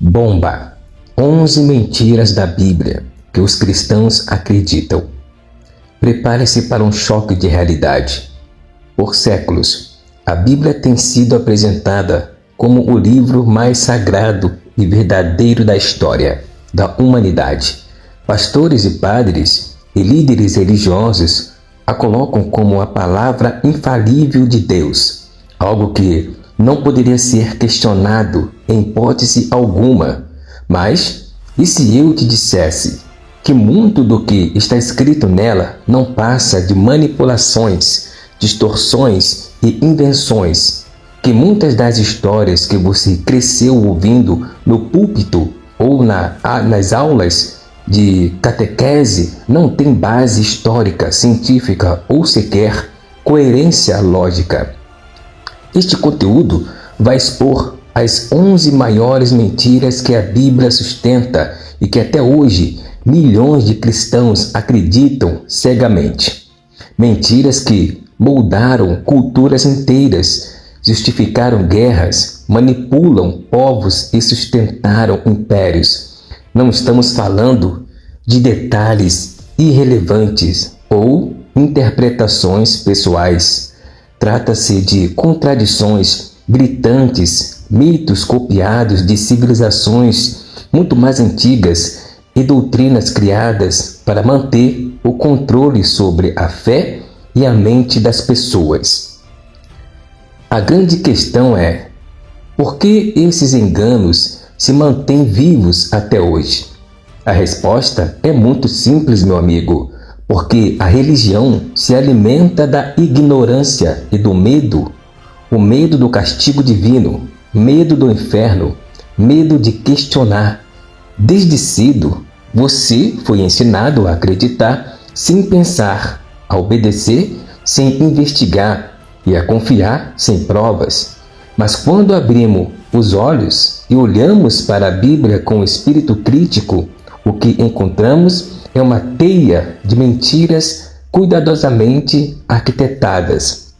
Bomba! 11 mentiras da Bíblia que os cristãos acreditam. Prepare-se para um choque de realidade. Por séculos, a Bíblia tem sido apresentada como o livro mais sagrado e verdadeiro da história da humanidade. Pastores e padres e líderes religiosos a colocam como a palavra infalível de Deus, algo que não poderia ser questionado em hipótese alguma. Mas, e se eu te dissesse que muito do que está escrito nela não passa de manipulações, distorções e invenções, que muitas das histórias que você cresceu ouvindo no púlpito ou nas aulas de catequese não têm base histórica, científica ou sequer coerência lógica? Este conteúdo vai expor as 11 maiores mentiras que a Bíblia sustenta e que até hoje milhões de cristãos acreditam cegamente. Mentiras que moldaram culturas inteiras, justificaram guerras, manipulam povos e sustentaram impérios. Não estamos falando de detalhes irrelevantes ou interpretações pessoais. Trata-se de contradições gritantes, mitos copiados de civilizações muito mais antigas e doutrinas criadas para manter o controle sobre a fé e a mente das pessoas. A grande questão é: por que esses enganos se mantêm vivos até hoje? A resposta é muito simples, meu amigo. Porque a religião se alimenta da ignorância e do medo. O medo do castigo divino, medo do inferno, medo de questionar. Desde cedo, você foi ensinado a acreditar sem pensar, a obedecer sem investigar e a confiar sem provas. Mas quando abrimos os olhos e olhamos para a Bíblia com espírito crítico, o que encontramos é uma teia de mentiras cuidadosamente arquitetadas.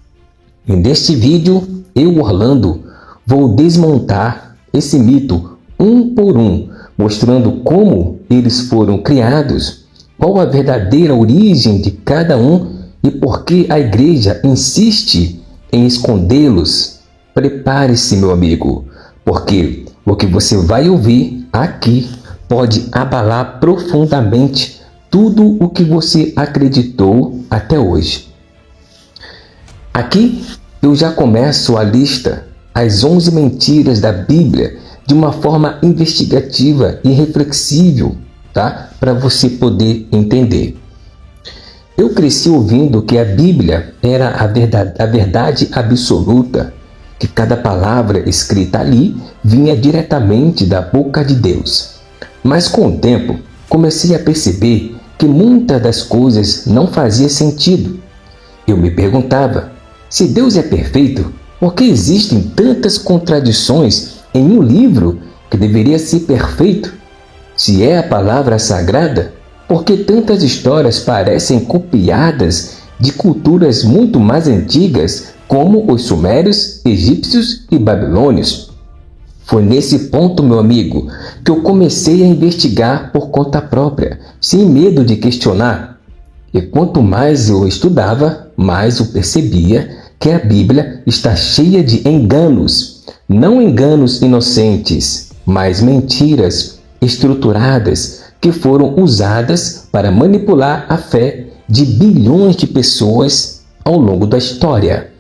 E neste vídeo, eu, Orlando, vou desmontar esse mito um por um, mostrando como eles foram criados, qual a verdadeira origem de cada um e por que a igreja insiste em escondê-los. Prepare-se, meu amigo, porque o que você vai ouvir aqui pode abalar profundamente tudo o que você acreditou até hoje. Aqui eu já começo a lista, as 11 mentiras da Bíblia, de uma forma investigativa e reflexível, tá? Para você poder entender. Eu cresci ouvindo que a Bíblia era a verdade absoluta, que cada palavra escrita ali vinha diretamente da boca de Deus. Mas com o tempo, comecei a perceber que muitas das coisas não faziam sentido. Eu me perguntava, se Deus é perfeito, por que existem tantas contradições em um livro que deveria ser perfeito? Se é a palavra sagrada, por que tantas histórias parecem copiadas de culturas muito mais antigas, como os sumérios, egípcios e babilônios? Foi nesse ponto, meu amigo, que eu comecei a investigar por conta própria, sem medo de questionar. E quanto mais eu estudava, mais eu percebia que a Bíblia está cheia de enganos. Não enganos inocentes, mas mentiras estruturadas que foram usadas para manipular a fé de bilhões de pessoas ao longo da história.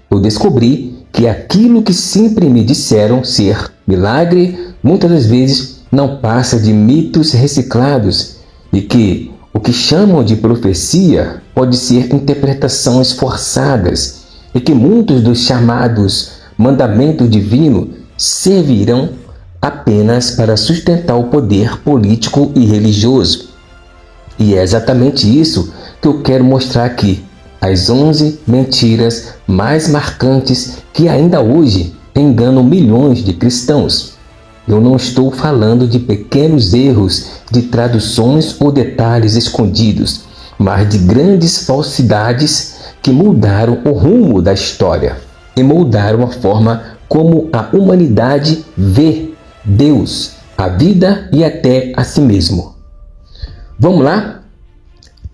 Eu descobri que aquilo que sempre me disseram ser milagre, muitas das vezes não passa de mitos reciclados e que o que chamam de profecia pode ser interpretações forçadas e que muitos dos chamados mandamentos divinos servirão apenas para sustentar o poder político e religioso. E é exatamente isso que eu quero mostrar aqui. As 11 mentiras mais marcantes que ainda hoje enganam milhões de cristãos. Eu não estou falando de pequenos erros de traduções ou detalhes escondidos, mas de grandes falsidades que mudaram o rumo da história e moldaram a forma como a humanidade vê Deus, a vida e até a si mesmo. Vamos lá?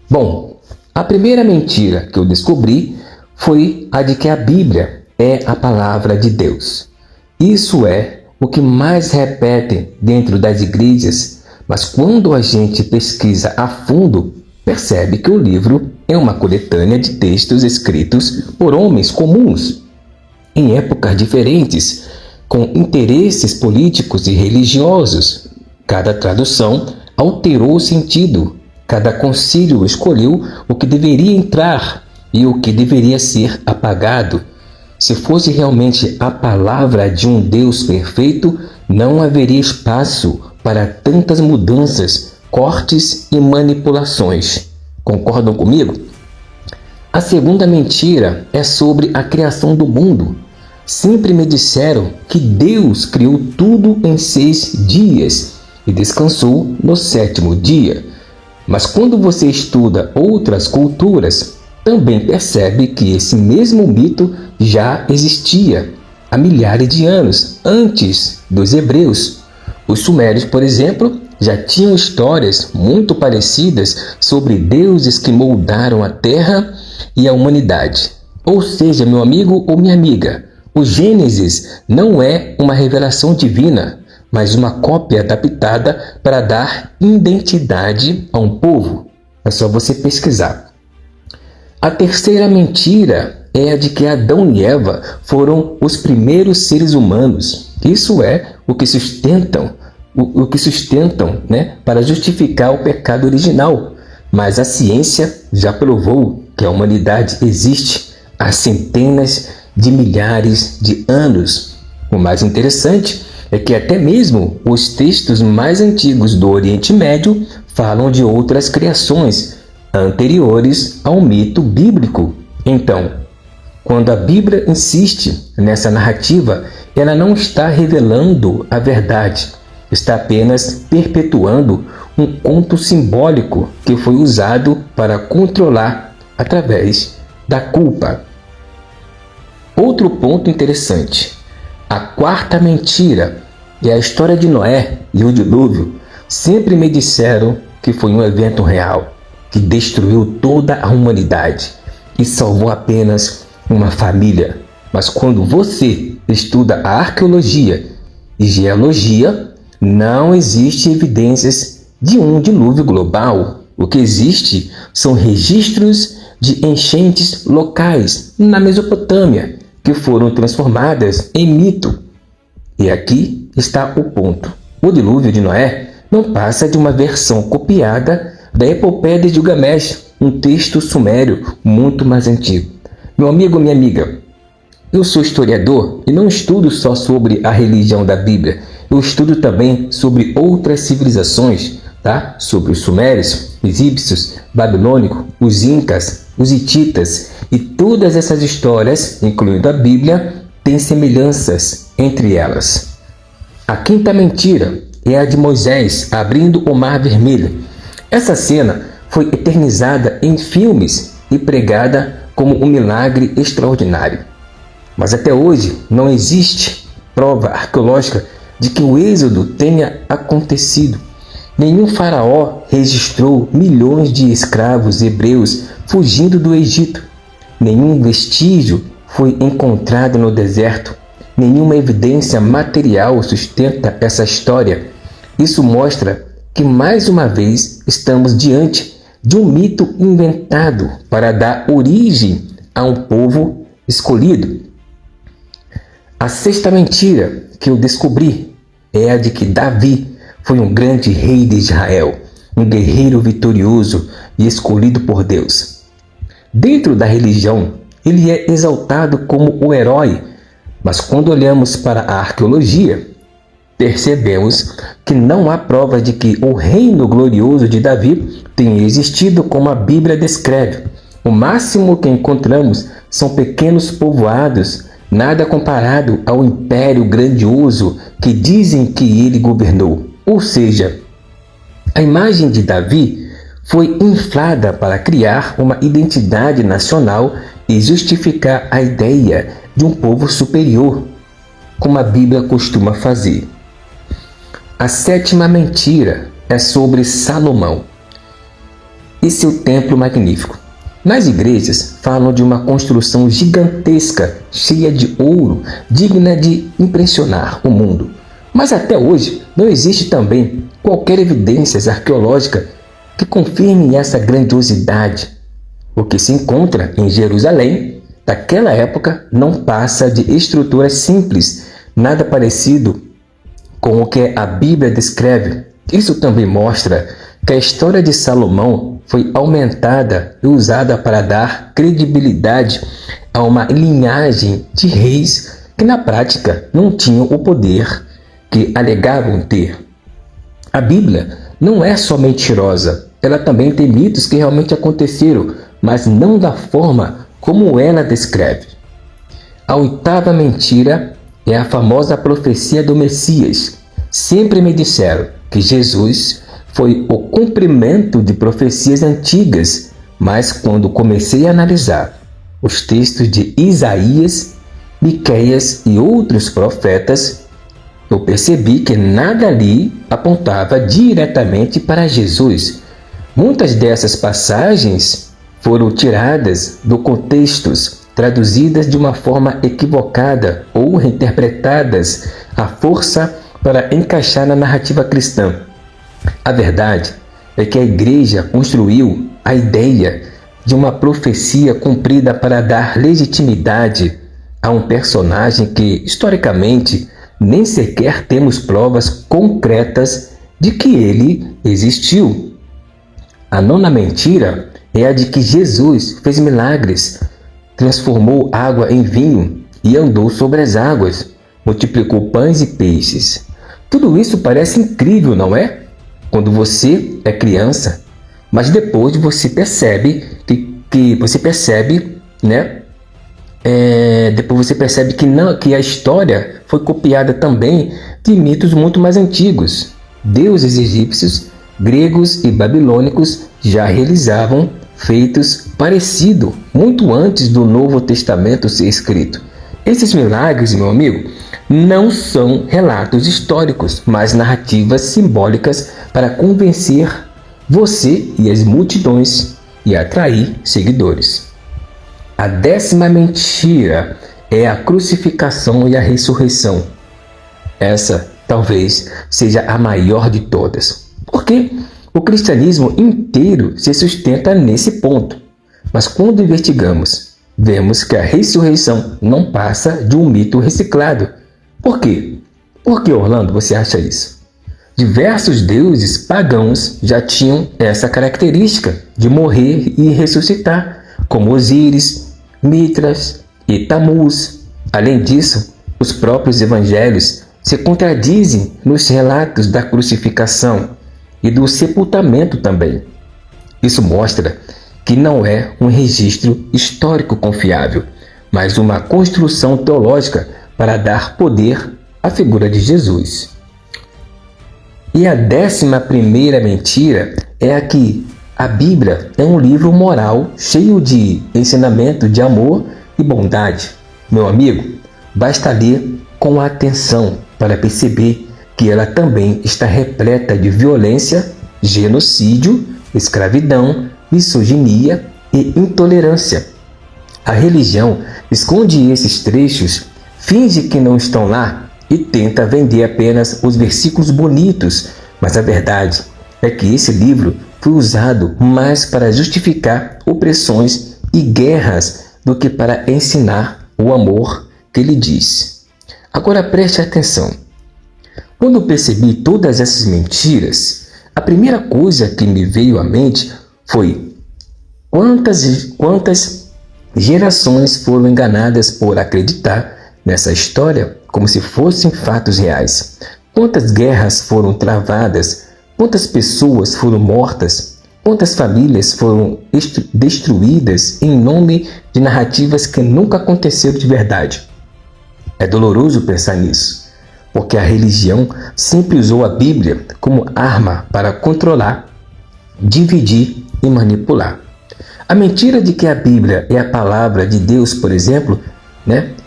Bom, a primeira mentira que eu descobri foi a de que a Bíblia é a palavra de Deus. Isso é o que mais repetem dentro das igrejas, mas quando a gente pesquisa a fundo, percebe que o livro é uma coletânea de textos escritos por homens comuns, em épocas diferentes, com interesses políticos e religiosos. Cada tradução alterou o sentido, cada concílio escolheu o que deveria entrar e o que deveria ser apagado. Se fosse realmente a palavra de um Deus perfeito, não haveria espaço para tantas mudanças, cortes e manipulações. Concordam comigo? A segunda mentira é sobre a criação do mundo. Sempre me disseram que Deus criou tudo em 6 dias e descansou no 7º dia. Mas quando você estuda outras culturas, também percebe que esse mesmo mito já existia há milhares de anos antes dos hebreus. Os sumérios, por exemplo, já tinham histórias muito parecidas sobre deuses que moldaram a terra e a humanidade. Ou seja, meu amigo ou minha amiga, o Gênesis não é uma revelação divina, mas uma cópia adaptada para dar identidade a um povo. É só você pesquisar. A terceira mentira é a de que Adão e Eva foram os primeiros seres humanos. Isso é o que sustentam, para justificar o pecado original. Mas a ciência já provou que a humanidade existe há centenas de milhares de anos. O mais interessante é que até mesmo os textos mais antigos do Oriente Médio falam de outras criações anteriores ao mito bíblico. Então, quando a Bíblia insiste nessa narrativa, ela não está revelando a verdade, está apenas perpetuando um conto simbólico que foi usado para controlar através da culpa. Outro ponto interessante. A quarta mentira é a história de Noé e o dilúvio. Sempre me disseram que foi um evento real, que destruiu toda a humanidade e salvou apenas uma família. Mas quando você estuda a arqueologia e geologia, não existe evidências de um dilúvio global. O que existe são registros de enchentes locais na Mesopotâmia, que foram transformadas em mito. E aqui está o ponto. O dilúvio de Noé não passa de uma versão copiada da Epopeia de Gilgamesh, um texto sumério muito mais antigo. Meu amigo, minha amiga, eu sou historiador e não estudo só sobre a religião da Bíblia. Eu estudo também sobre outras civilizações, tá? Sobre os sumérios, egípcios, babilônicos, os incas, os hititas, e todas essas histórias, incluindo a Bíblia, têm semelhanças entre elas. A quinta mentira é a de Moisés abrindo o Mar Vermelho. Essa cena foi eternizada em filmes e pregada como um milagre extraordinário. Mas até hoje não existe prova arqueológica de que o êxodo tenha acontecido. Nenhum faraó registrou milhões de escravos hebreus fugindo do Egito. Nenhum vestígio foi encontrado no deserto. Nenhuma evidência material sustenta essa história. Isso mostra que, mais uma vez, estamos diante de um mito inventado para dar origem a um povo escolhido. A sexta mentira que eu descobri é a de que Davi foi um grande rei de Israel, um guerreiro vitorioso e escolhido por Deus. Dentro da religião, ele é exaltado como o herói, mas quando olhamos para a arqueologia, percebemos que não há prova de que o reino glorioso de Davi tenha existido como a Bíblia descreve. O máximo que encontramos são pequenos povoados, nada comparado ao império grandioso que dizem que ele governou. Ou seja, a imagem de Davi foi inflada para criar uma identidade nacional e justificar a ideia de um povo superior, como a Bíblia costuma fazer. A sétima mentira é sobre Salomão e seu templo magnífico. Nas igrejas, falam de uma construção gigantesca, cheia de ouro, digna de impressionar o mundo. Mas até hoje, não existe também qualquer evidência arqueológica que confirme essa grandiosidade. O que se encontra em Jerusalém, daquela época, não passa de estruturas simples, nada parecido com o que a Bíblia descreve. Isso também mostra que a história de Salomão foi aumentada e usada para dar credibilidade a uma linhagem de reis que na prática não tinham o poder que alegavam ter. A Bíblia não é só mentirosa, ela também tem mitos que realmente aconteceram, mas não da forma como ela descreve. A oitava mentira é a famosa profecia do Messias. Sempre me disseram que Jesus foi o cumprimento de profecias antigas, mas quando comecei a analisar os textos de Isaías, Miqueias e outros profetas, eu percebi que nada ali apontava diretamente para Jesus. Muitas dessas passagens foram tiradas do contexto, traduzidas de uma forma equivocada ou reinterpretadas à força para encaixar na narrativa cristã. A verdade é que a igreja construiu a ideia de uma profecia cumprida para dar legitimidade a um personagem que, historicamente, nem sequer temos provas concretas de que ele existiu. A nona mentira é a de que Jesus fez milagres, transformou água em vinho e andou sobre as águas, multiplicou pães e peixes. Tudo isso parece incrível, não é? Quando você é criança, mas depois você percebe depois você percebe que a história foi copiada também de mitos muito mais antigos. Deuses egípcios, gregos e babilônicos já realizavam feitos parecidos muito antes do Novo Testamento ser escrito. Esses milagres, meu amigo, não são relatos históricos, mas narrativas simbólicas para convencer você e as multidões e atrair seguidores. A décima mentira é a crucificação e a ressurreição. Essa talvez seja a maior de todas, porque o cristianismo inteiro se sustenta nesse ponto. Mas quando investigamos, vemos que a ressurreição não passa de um mito reciclado. Por quê? Por que, Orlando, você acha isso? Diversos deuses pagãos já tinham essa característica de morrer e ressuscitar, como Osíris, Mitras e Tamuz. Além disso, os próprios evangelhos se contradizem nos relatos da crucificação e do sepultamento também. Isso mostra que não é um registro histórico confiável, mas uma construção teológica para dar poder à figura de Jesus. E a 11ª mentira é a que a Bíblia é um livro moral cheio de ensinamento de amor e bondade. Meu amigo, basta ler com atenção para perceber que ela também está repleta de violência, genocídio, escravidão, misoginia e intolerância. A religião esconde esses trechos, finge que não estão lá e tenta vender apenas os versículos bonitos, mas a verdade é que esse livro foi usado mais para justificar opressões e guerras do que para ensinar o amor que ele diz. Agora preste atenção. Quando percebi todas essas mentiras, a primeira coisa que me veio à mente foi quantas gerações foram enganadas por acreditar nessa história como se fossem fatos reais. Quantas guerras foram travadas, quantas pessoas foram mortas, quantas famílias foram destruídas em nome de narrativas que nunca aconteceram de verdade. É doloroso pensar nisso, porque a religião sempre usou a Bíblia como arma para controlar, dividir e manipular. A mentira de que a Bíblia é a palavra de Deus, por exemplo,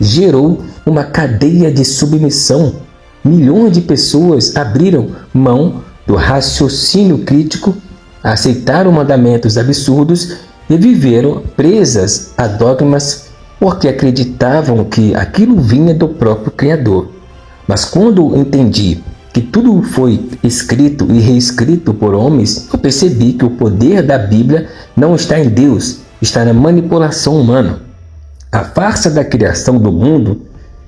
gerou uma cadeia de submissão milhões de pessoas abriram mão do raciocínio crítico, aceitaram mandamentos absurdos e viveram presas a dogmas porque acreditavam que aquilo vinha do próprio Criador. Mas quando entendi que tudo foi escrito e reescrito por homens, eu percebi que o poder da Bíblia não está em Deus, está na manipulação humana. A farsa da criação do mundo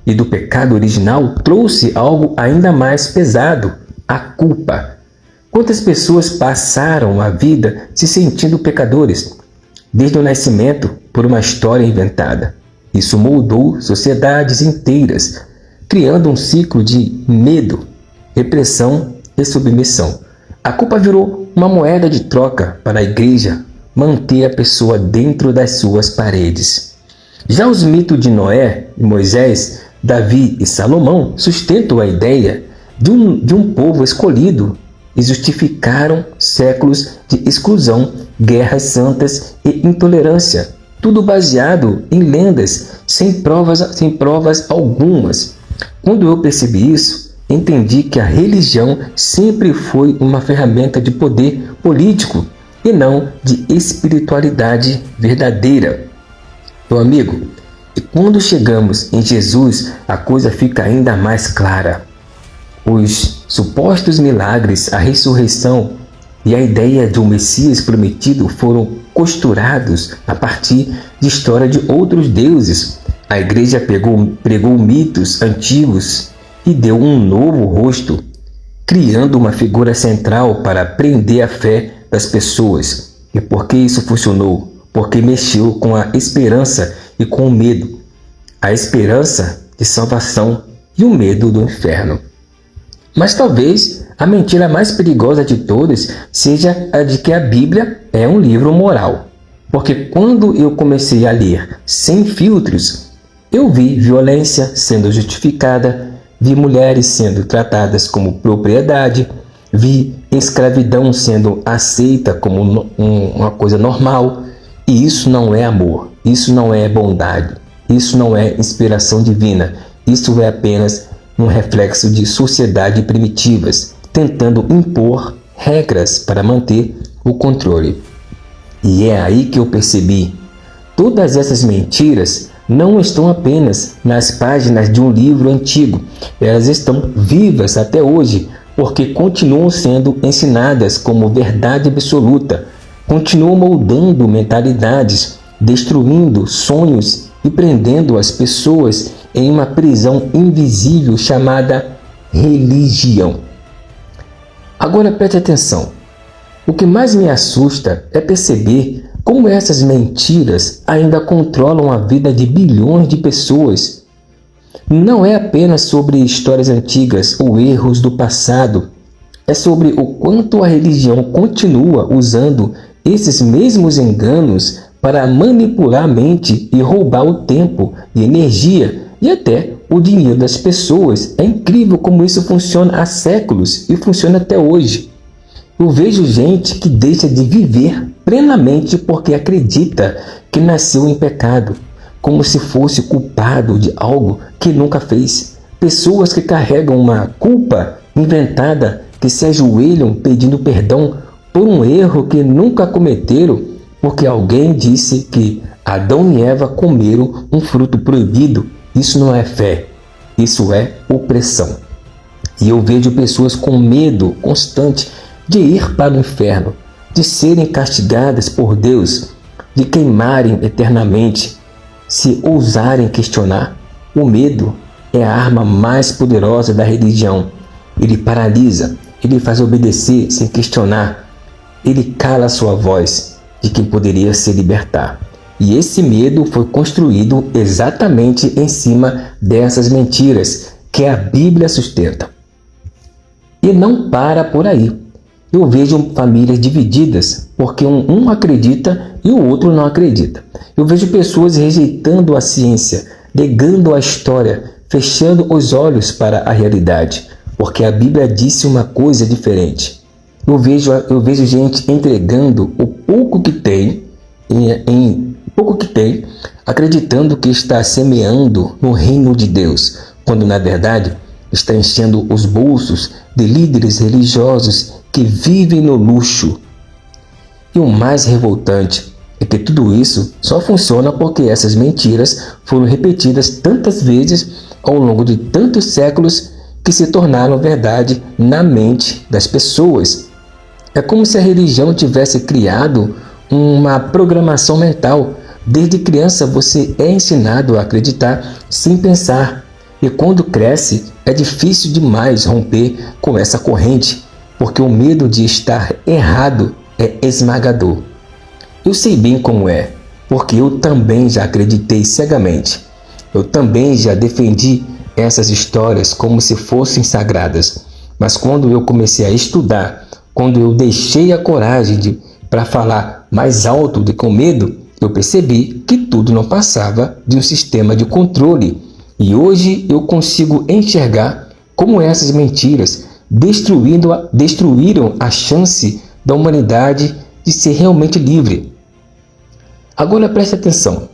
e do pecado original trouxe algo ainda mais pesado, a culpa. Quantas pessoas passaram a vida se sentindo pecadores, desde o nascimento, por uma história inventada? Isso moldou sociedades inteiras, criando um ciclo de medo, repressão e submissão. A culpa virou uma moeda de troca para a igreja manter a pessoa dentro das suas paredes. Já os mitos de Noé e Moisés, Davi e Salomão sustentam a ideia de um povo escolhido e justificaram séculos de exclusão, guerras santas e intolerância, tudo baseado em lendas, sem provas algumas. Quando eu percebi isso, entendi que a religião sempre foi uma ferramenta de poder político e não de espiritualidade verdadeira. Meu amigo, e quando chegamos em Jesus, a coisa fica ainda mais clara. Os supostos milagres, a ressurreição e a ideia de um Messias prometido foram costurados a partir de história de outros deuses. A igreja pregou mitos antigos e deu um novo rosto, criando uma figura central para prender a fé das pessoas. E por que isso funcionou? Porque mexeu com a esperança e com o medo. A esperança de salvação e o medo do inferno. Mas talvez a mentira mais perigosa de todas seja a de que a Bíblia é um livro moral. Porque quando eu comecei a ler sem filtros, eu vi violência sendo justificada, vi mulheres sendo tratadas como propriedade, vi escravidão sendo aceita como uma coisa normal. E isso não é amor, isso não é bondade, isso não é inspiração divina, isso é apenas um reflexo de sociedades primitivas, tentando impor regras para manter o controle. E é aí que eu percebi, todas essas mentiras não estão apenas nas páginas de um livro antigo, elas estão vivas até hoje, porque continuam sendo ensinadas como verdade absoluta, continuam moldando mentalidades, destruindo sonhos e prendendo as pessoas em uma prisão invisível chamada religião. Agora preste atenção. O que mais me assusta é perceber como essas mentiras ainda controlam a vida de bilhões de pessoas. Não é apenas sobre histórias antigas ou erros do passado. É sobre o quanto a religião continua usando esses mesmos enganos para manipular a mente e roubar o tempo e energia e até o dinheiro das pessoas. É incrível como isso funciona há séculos e funciona até hoje. Eu vejo gente que deixa de viver plenamente porque acredita que nasceu em pecado, como se fosse culpado de algo que nunca fez. Pessoas que carregam uma culpa inventada, que se ajoelham pedindo perdão por um erro que nunca cometeram, porque alguém disse que Adão e Eva comeram um fruto proibido. Isso não é fé, isso é opressão. E eu vejo pessoas com medo constante de ir para o inferno, de serem castigadas por Deus, de queimarem eternamente. Se ousarem questionar, o medo é a arma mais poderosa da religião. Ele paralisa, ele faz obedecer sem questionar, ele cala a sua voz de quem poderia se libertar. E esse medo foi construído exatamente em cima dessas mentiras que a Bíblia sustenta. E não para por aí. Eu vejo famílias divididas porque um acredita e o outro não acredita. Eu vejo pessoas rejeitando a ciência, negando a história, fechando os olhos para a realidade, porque a Bíblia disse uma coisa diferente. Eu vejo gente entregando o pouco que tem, acreditando que está semeando no reino de Deus, quando na verdade está enchendo os bolsos de líderes religiosos que vivem no luxo. E o mais revoltante é que tudo isso só funciona porque essas mentiras foram repetidas tantas vezes ao longo de tantos séculos que se tornaram verdade na mente das pessoas. É como se a religião tivesse criado uma programação mental. Desde criança você é ensinado a acreditar sem pensar. E quando cresce, é difícil demais romper com essa corrente, porque o medo de estar errado é esmagador. Eu sei bem como é, porque eu também já acreditei cegamente. Eu também já defendi essas histórias como se fossem sagradas. Mas quando eu comecei a estudar, quando eu deixei a coragem para falar mais alto do que o medo, eu percebi que tudo não passava de um sistema de controle. E hoje eu consigo enxergar como essas mentiras destruíram a chance da humanidade de ser realmente livre. Agora preste atenção.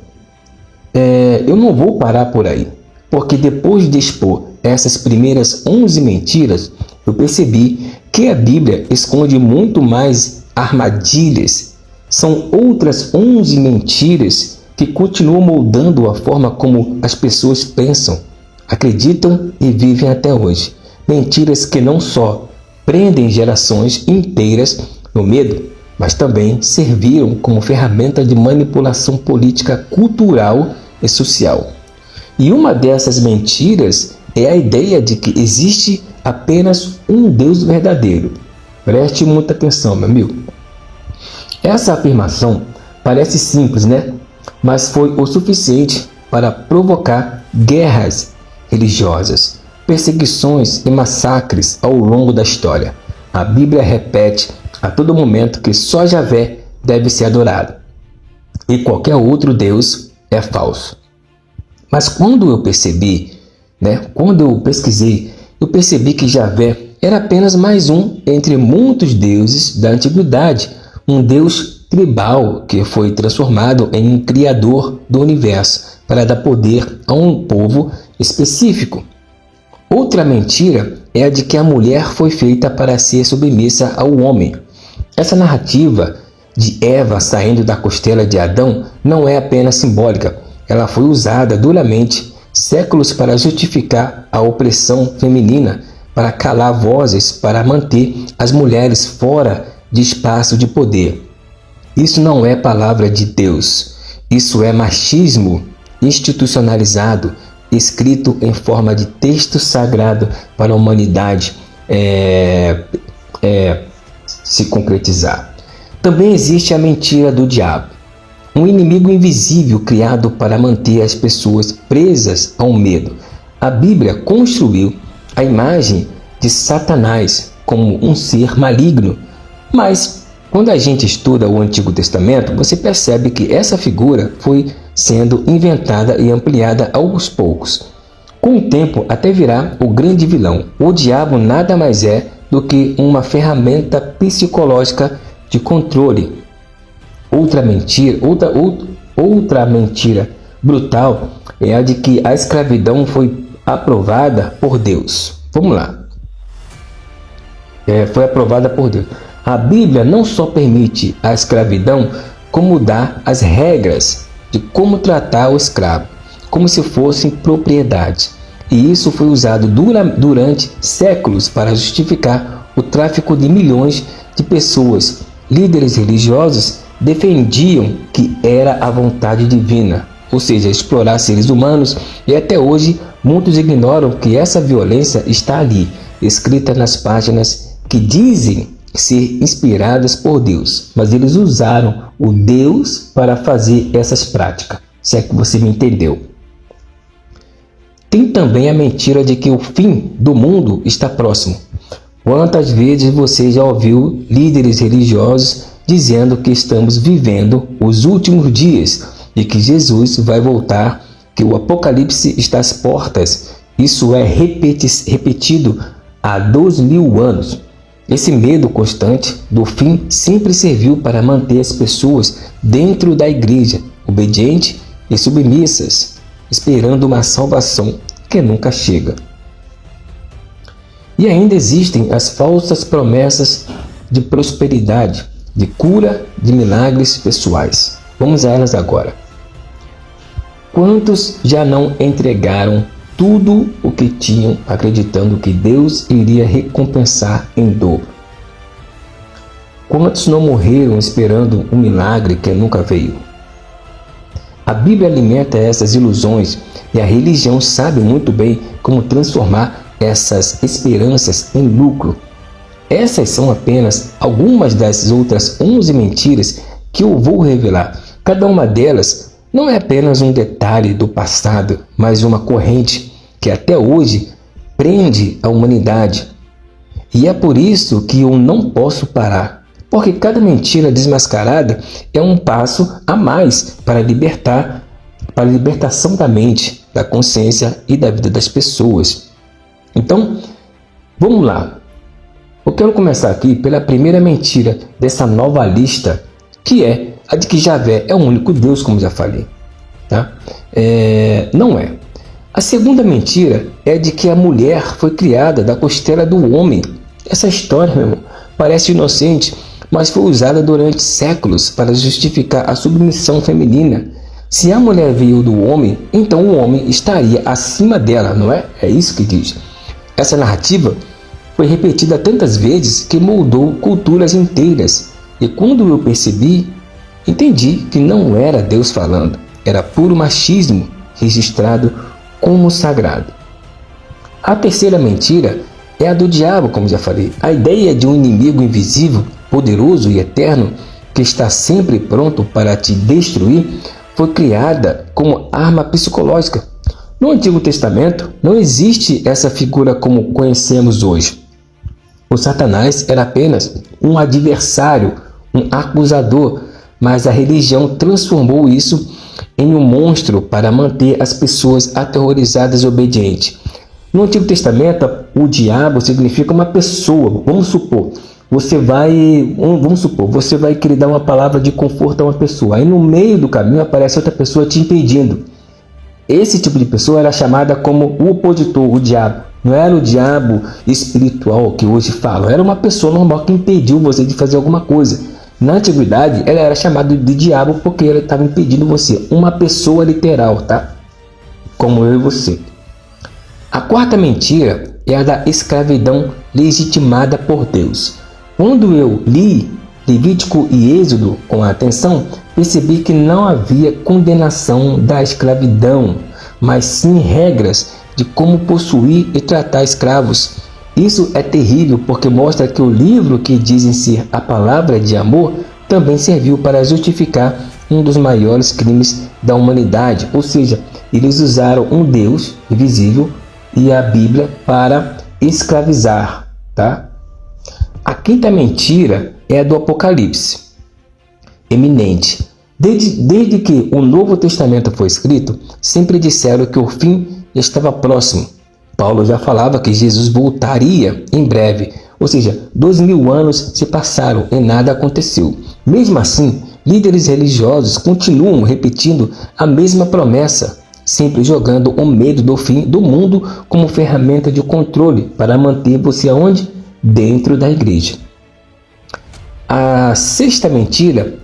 Eu não vou parar por aí, porque depois de expor essas primeiras 11 mentiras, eu percebi que a Bíblia esconde muito mais armadilhas. São outras 11 mentiras que continuam moldando a forma como as pessoas pensam, acreditam e vivem até hoje. Mentiras que não só prendem gerações inteiras no medo, mas também serviram como ferramenta de manipulação política, cultural e social. E uma dessas mentiras é a ideia de que existe apenas um Deus verdadeiro. Preste muita atenção, meu amigo. Essa afirmação parece simples, né? Mas foi o suficiente para provocar guerras religiosas, perseguições e massacres ao longo da história. A Bíblia repete a todo momento que só Javé deve ser adorado e qualquer outro Deus é falso. Mas quando eu pesquisei, eu percebi que Javé era apenas mais um entre muitos deuses da antiguidade, um Deus tribal que foi transformado em um criador do universo para dar poder a um povo específico. Outra mentira é a de que a mulher foi feita para ser submissa ao homem. Essa narrativa de Eva saindo da costela de Adão não é apenas simbólica, ela foi usada duramente séculos para justificar a opressão feminina, para calar vozes, para manter as mulheres fora de espaço de poder. Isso não é palavra de Deus, isso é machismo institucionalizado, escrito em forma de texto sagrado para a humanidade se concretizar. Também existe a mentira do diabo, um inimigo invisível criado para manter as pessoas presas ao medo. A Bíblia construiu a imagem de Satanás como um ser maligno, mas quando a gente estuda o Antigo Testamento, você percebe que essa figura foi sendo inventada e ampliada aos poucos. Com o tempo, até virar o grande vilão. O diabo nada mais é do que uma ferramenta psicológica de controle. Outra mentira brutal é a de que a escravidão foi aprovada por Deus. Vamos lá. Foi aprovada por Deus. A Bíblia não só permite a escravidão, como dá as regras de como tratar o escravo, como se fossem propriedades. E isso foi usado durante séculos para justificar o tráfico de milhões de pessoas. Líderes religiosos defendiam que era a vontade divina, ou seja, explorar seres humanos, e até hoje muitos ignoram que essa violência está ali, escrita nas páginas que dizem ser inspiradas por Deus, mas eles usaram o Deus para fazer essas práticas, se é que você me entendeu. Tem também a mentira de que o fim do mundo está próximo. Quantas vezes você já ouviu líderes religiosos dizendo que estamos vivendo os últimos dias e que Jesus vai voltar, que o Apocalipse está às portas? Isso é repetido há 2000 anos. Esse medo constante do fim sempre serviu para manter as pessoas dentro da igreja, obedientes e submissas, esperando uma salvação que nunca chega. E ainda existem as falsas promessas de prosperidade, de cura, de milagres pessoais. Vamos a elas agora. Quantos já não entregaram tudo o que tinham, acreditando que Deus iria recompensar em dobro? Quantos não morreram esperando um milagre que nunca veio? A Bíblia alimenta essas ilusões e a religião sabe muito bem como transformar essas esperanças em lucro. Essas são apenas algumas das outras 11 mentiras que eu vou revelar. Cada uma delas não é apenas um detalhe do passado, mas uma corrente que até hoje prende a humanidade. E é por isso que eu não posso parar, porque cada mentira desmascarada é um passo a mais para a libertação da mente, da consciência e da vida das pessoas. Então, vamos lá. Eu quero começar aqui pela primeira mentira dessa nova lista, que é a de que Javé é o único Deus, como já falei. Tá? Não é. A segunda mentira é de que a mulher foi criada da costela do homem. Essa história, meu irmão, parece inocente, mas foi usada durante séculos para justificar a submissão feminina. Se a mulher veio do homem, então o homem estaria acima dela, não é? É isso que diz. Essa narrativa foi repetida tantas vezes que moldou culturas inteiras. E quando eu entendi que não era Deus falando, era puro machismo registrado como sagrado. A terceira mentira é a do diabo, como já falei. A ideia de um inimigo invisível, poderoso e eterno, que está sempre pronto para te destruir, foi criada como arma psicológica. No Antigo Testamento, não existe essa figura como conhecemos hoje. O Satanás era apenas um adversário, um acusador, mas a religião transformou isso em um monstro para manter as pessoas aterrorizadas e obedientes. No Antigo Testamento, o diabo significa uma pessoa. Vamos supor, você vai querer dar uma palavra de conforto a uma pessoa. Aí no meio do caminho aparece outra pessoa te impedindo. Esse tipo de pessoa era chamada como o opositor, o diabo. Não era o diabo espiritual que hoje falam. Era uma pessoa normal que impediu você de fazer alguma coisa. Na antiguidade, ela era chamada de diabo porque ela estava impedindo você. Uma pessoa literal, tá? Como eu e você. A quarta mentira é a da escravidão legitimada por Deus. Quando eu li Levítico e Êxodo com atenção, percebi que não havia condenação da escravidão, mas sim regras de como possuir e tratar escravos. Isso é terrível porque mostra que o livro que dizem ser a palavra de amor também serviu para justificar um dos maiores crimes da humanidade, ou seja, eles usaram um Deus invisível e a Bíblia para escravizar, tá? A quinta mentira é a do Apocalipse, eminente. Desde que o Novo Testamento foi escrito, sempre disseram que o fim estava próximo. Paulo já falava que Jesus voltaria em breve, ou seja, 2000 anos se passaram e nada aconteceu. Mesmo assim, líderes religiosos continuam repetindo a mesma promessa, sempre jogando o medo do fim do mundo como ferramenta de controle para manter você aonde? Dentro da igreja. A sexta mentira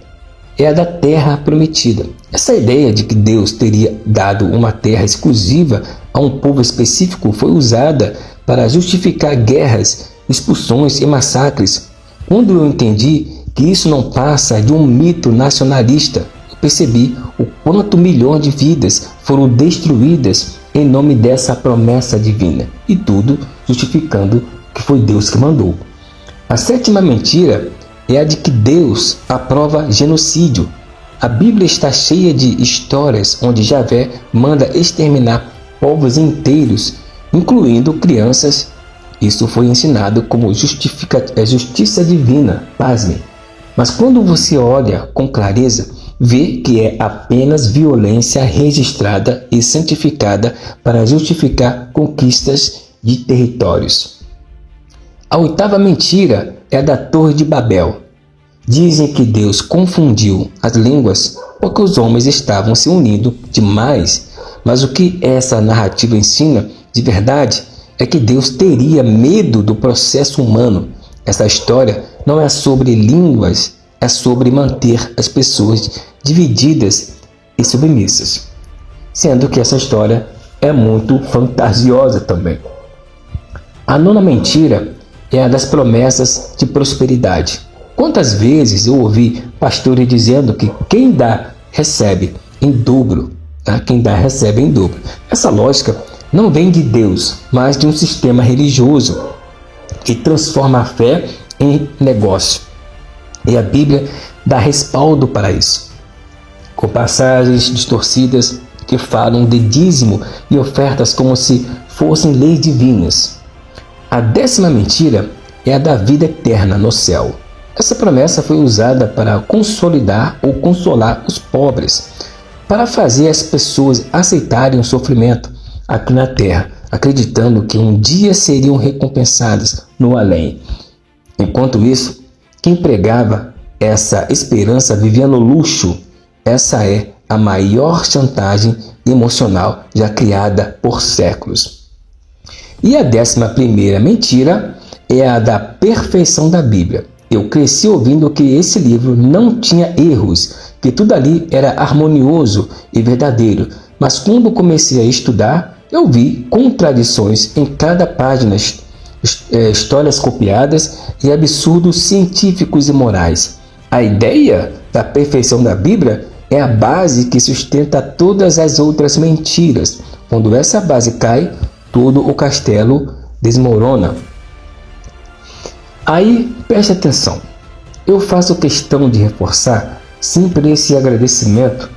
é a da terra prometida. Essa ideia de que Deus teria dado uma terra exclusiva a um povo específico foi usada para justificar guerras, expulsões e massacres. Quando eu entendi que isso não passa de um mito nacionalista, eu percebi o quanto milhões de vidas foram destruídas em nome dessa promessa divina, e tudo justificando que foi Deus que mandou. A sétima mentira é a de que Deus aprova genocídio. A Bíblia está cheia de histórias onde Javé manda exterminar povos inteiros, incluindo crianças. Isso foi ensinado como justiça divina, pasmem. Mas quando você olha com clareza, vê que é apenas violência registrada e santificada para justificar conquistas de territórios. A oitava mentira é a da Torre de Babel. Dizem que Deus confundiu as línguas porque os homens estavam se unindo demais. Mas o que essa narrativa ensina de verdade é que Deus teria medo do processo humano. Essa história não é sobre línguas, é sobre manter as pessoas divididas e submissas. Sendo que essa história é muito fantasiosa também. A nona mentira é a das promessas de prosperidade. Quantas vezes eu ouvi pastores dizendo que quem dá, recebe em dobro. Tá? Quem dá, recebe em dobro. Essa lógica não vem de Deus, mas de um sistema religioso que transforma a fé em negócio. E a Bíblia dá respaldo para isso, com passagens distorcidas que falam de dízimo e ofertas como se fossem leis divinas. A 10ª mentira é a da vida eterna no céu. Essa promessa foi usada para consolidar ou consolar os pobres, para fazer as pessoas aceitarem o sofrimento aqui na terra, acreditando que um dia seriam recompensadas no além. Enquanto isso, quem pregava essa esperança vivia no luxo. Essa é a maior chantagem emocional já criada por séculos. E a 11ª mentira é a da perfeição da Bíblia. Eu cresci ouvindo que esse livro não tinha erros, que tudo ali era harmonioso e verdadeiro. Mas quando comecei a estudar, eu vi contradições em cada página, histórias copiadas e absurdos científicos e morais. A ideia da perfeição da Bíblia é a base que sustenta todas as outras mentiras. Quando essa base cai, todo o castelo desmorona. Aí, preste atenção. Eu faço questão de reforçar sempre esse agradecimento,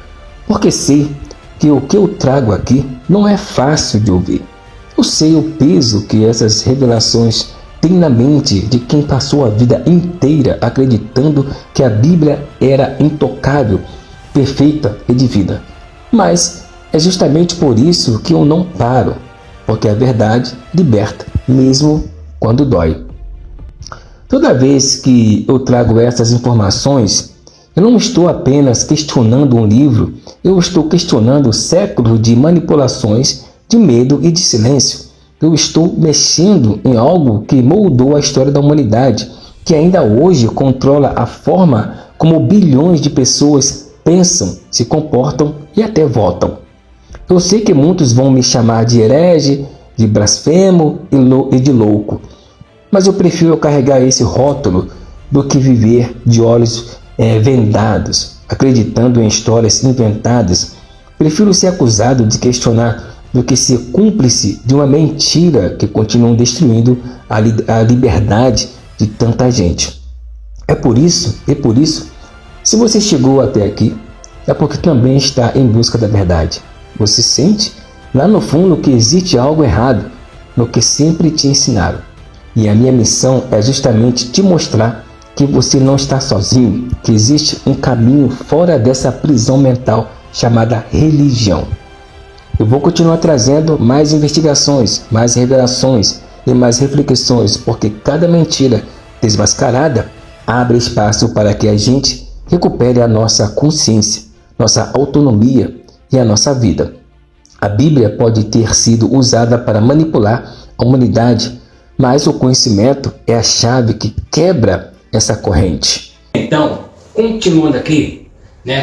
porque sei que o que eu trago aqui não é fácil de ouvir. Eu sei o peso que essas revelações têm na mente de quem passou a vida inteira acreditando que a Bíblia era intocável, perfeita e divina. Mas é justamente por isso que eu não paro, porque a verdade liberta, mesmo quando dói. Toda vez que eu trago essas informações, eu não estou apenas questionando um livro, eu estou questionando séculos de manipulações, de medo e de silêncio. Eu estou mexendo em algo que moldou a história da humanidade, que ainda hoje controla a forma como bilhões de pessoas pensam, se comportam e até votam. Eu sei que muitos vão me chamar de herege, de blasfemo e de louco, mas eu prefiro carregar esse rótulo do que viver de olhos vendados, acreditando em histórias inventadas. Prefiro ser acusado de questionar do que ser cúmplice de uma mentira que continua destruindo a liberdade de tanta gente. É por isso, se você chegou até aqui, é porque também está em busca da verdade. Você sente lá no fundo que existe algo errado no que sempre te ensinaram. E a minha missão é justamente te mostrar que você não está sozinho, que existe um caminho fora dessa prisão mental chamada religião. Eu vou continuar trazendo mais investigações, mais revelações e mais reflexões, porque cada mentira desmascarada abre espaço para que a gente recupere a nossa consciência, nossa autonomia e a nossa vida. A Bíblia pode ter sido usada para manipular a humanidade, mas o conhecimento é a chave que quebra essa corrente. Então, continuando aqui,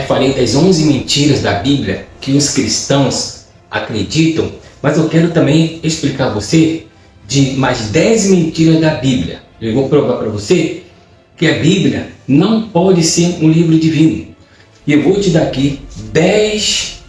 falei das 11 mentiras da Bíblia que os cristãos acreditam, mas eu quero também explicar a você de mais 10 mentiras da Bíblia. Eu vou provar para você que a Bíblia não pode ser um livro divino. E eu vou te dar aqui 10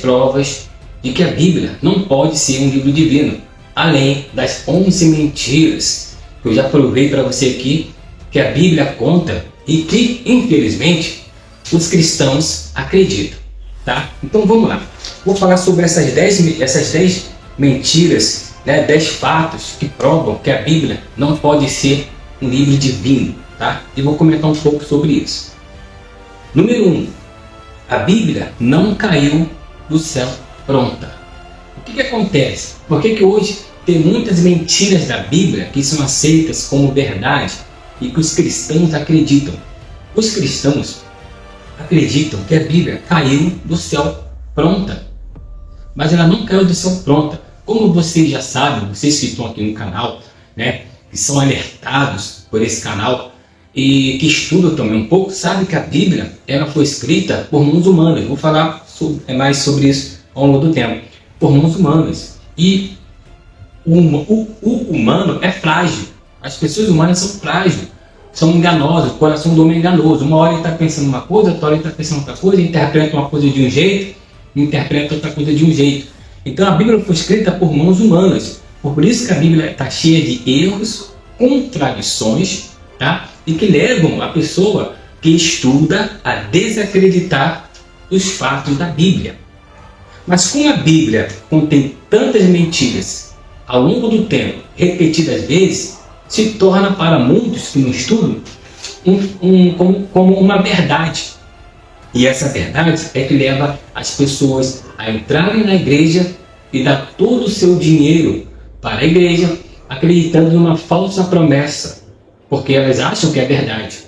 provas de que a Bíblia não pode ser um livro divino, além das 11 mentiras que eu já provei para você aqui, que a Bíblia conta e que, infelizmente, os cristãos acreditam. Tá? Então vamos lá. Vou falar sobre essas 10 mentiras, 10 fatos que provam que a Bíblia não pode ser um livro divino. Tá? E vou comentar um pouco sobre isso. Número 1. A Bíblia não caiu do céu pronta. O que acontece? Por que hoje tem muitas mentiras da Bíblia que são aceitas como verdade e que os cristãos acreditam? Os cristãos acreditam que a Bíblia caiu do céu pronta. Mas ela não caiu do céu pronta. Como vocês já sabem, vocês que estão aqui no canal, né, que são alertados por esse canal e que estudam também um pouco, sabem que a Bíblia ela foi escrita por mãos humanas. Eu vou falar mais sobre isso ao longo do tempo. Por mãos humanas. E o humano é frágil. As pessoas humanas são frágeis, são enganosas, o coração do homem é enganoso. Uma hora ele está pensando uma coisa, outra hora ele está pensando outra coisa, interpreta uma coisa de um jeito, interpreta outra coisa de um jeito. Então a Bíblia foi escrita por mãos humanas. Por isso que a Bíblia está cheia de erros, contradições, tá? E que levam a pessoa que estuda a desacreditar os fatos da Bíblia. Mas como a Bíblia contém tantas mentiras ao longo do tempo, repetidas vezes, se torna para muitos que não estudam como uma verdade. E essa verdade é que leva as pessoas a entrarem na igreja e dar todo o seu dinheiro para a igreja, acreditando numa falsa promessa, porque elas acham que é verdade.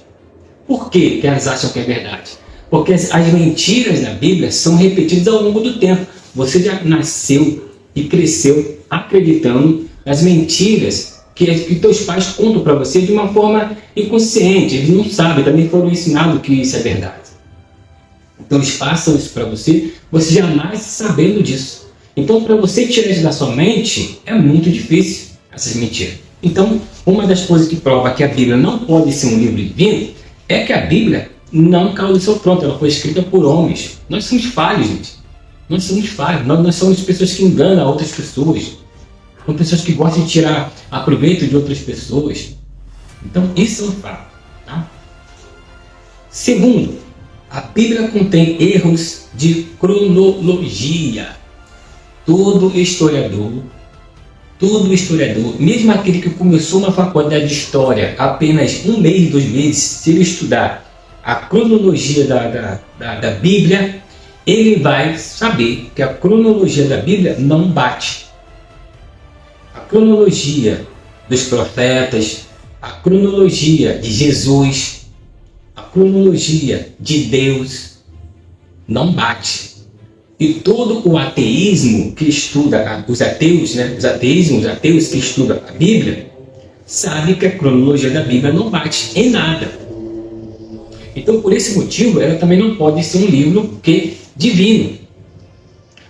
Por que elas acham que é verdade? Porque as mentiras da Bíblia são repetidas ao longo do tempo. Você já nasceu e cresceu acreditando nas mentiras que teus pais contam para você de uma forma inconsciente. Eles não sabem, também foram ensinados que isso é verdade. Então eles passam isso para você, você já nasce sabendo disso. Então para você tirar isso da sua mente é muito difícil, essas mentiras. Então uma das coisas que prova que a Bíblia não pode ser um livro divino é que a Bíblia não caiu do seu pronto, ela foi escrita por homens. Nós somos falhos, gente. Nós somos falhos, nós somos pessoas que enganam outras pessoas. São pessoas que gostam de tirar aproveito de outras pessoas. Então isso é um fato. Tá? Segundo, a Bíblia contém erros de cronologia. Todo historiador, mesmo aquele que começou uma faculdade de história apenas 1 mês, 2 meses, se ele estudar a cronologia da Bíblia, ele vai saber que a cronologia da Bíblia não bate. A cronologia dos profetas, a cronologia de Jesus, a cronologia de Deus não bate. E todo o ateísmo que estuda, os ateus que estudam a Bíblia, sabe que a cronologia da Bíblia não bate em nada. Então, por esse motivo, ela também não pode ser um livro divino.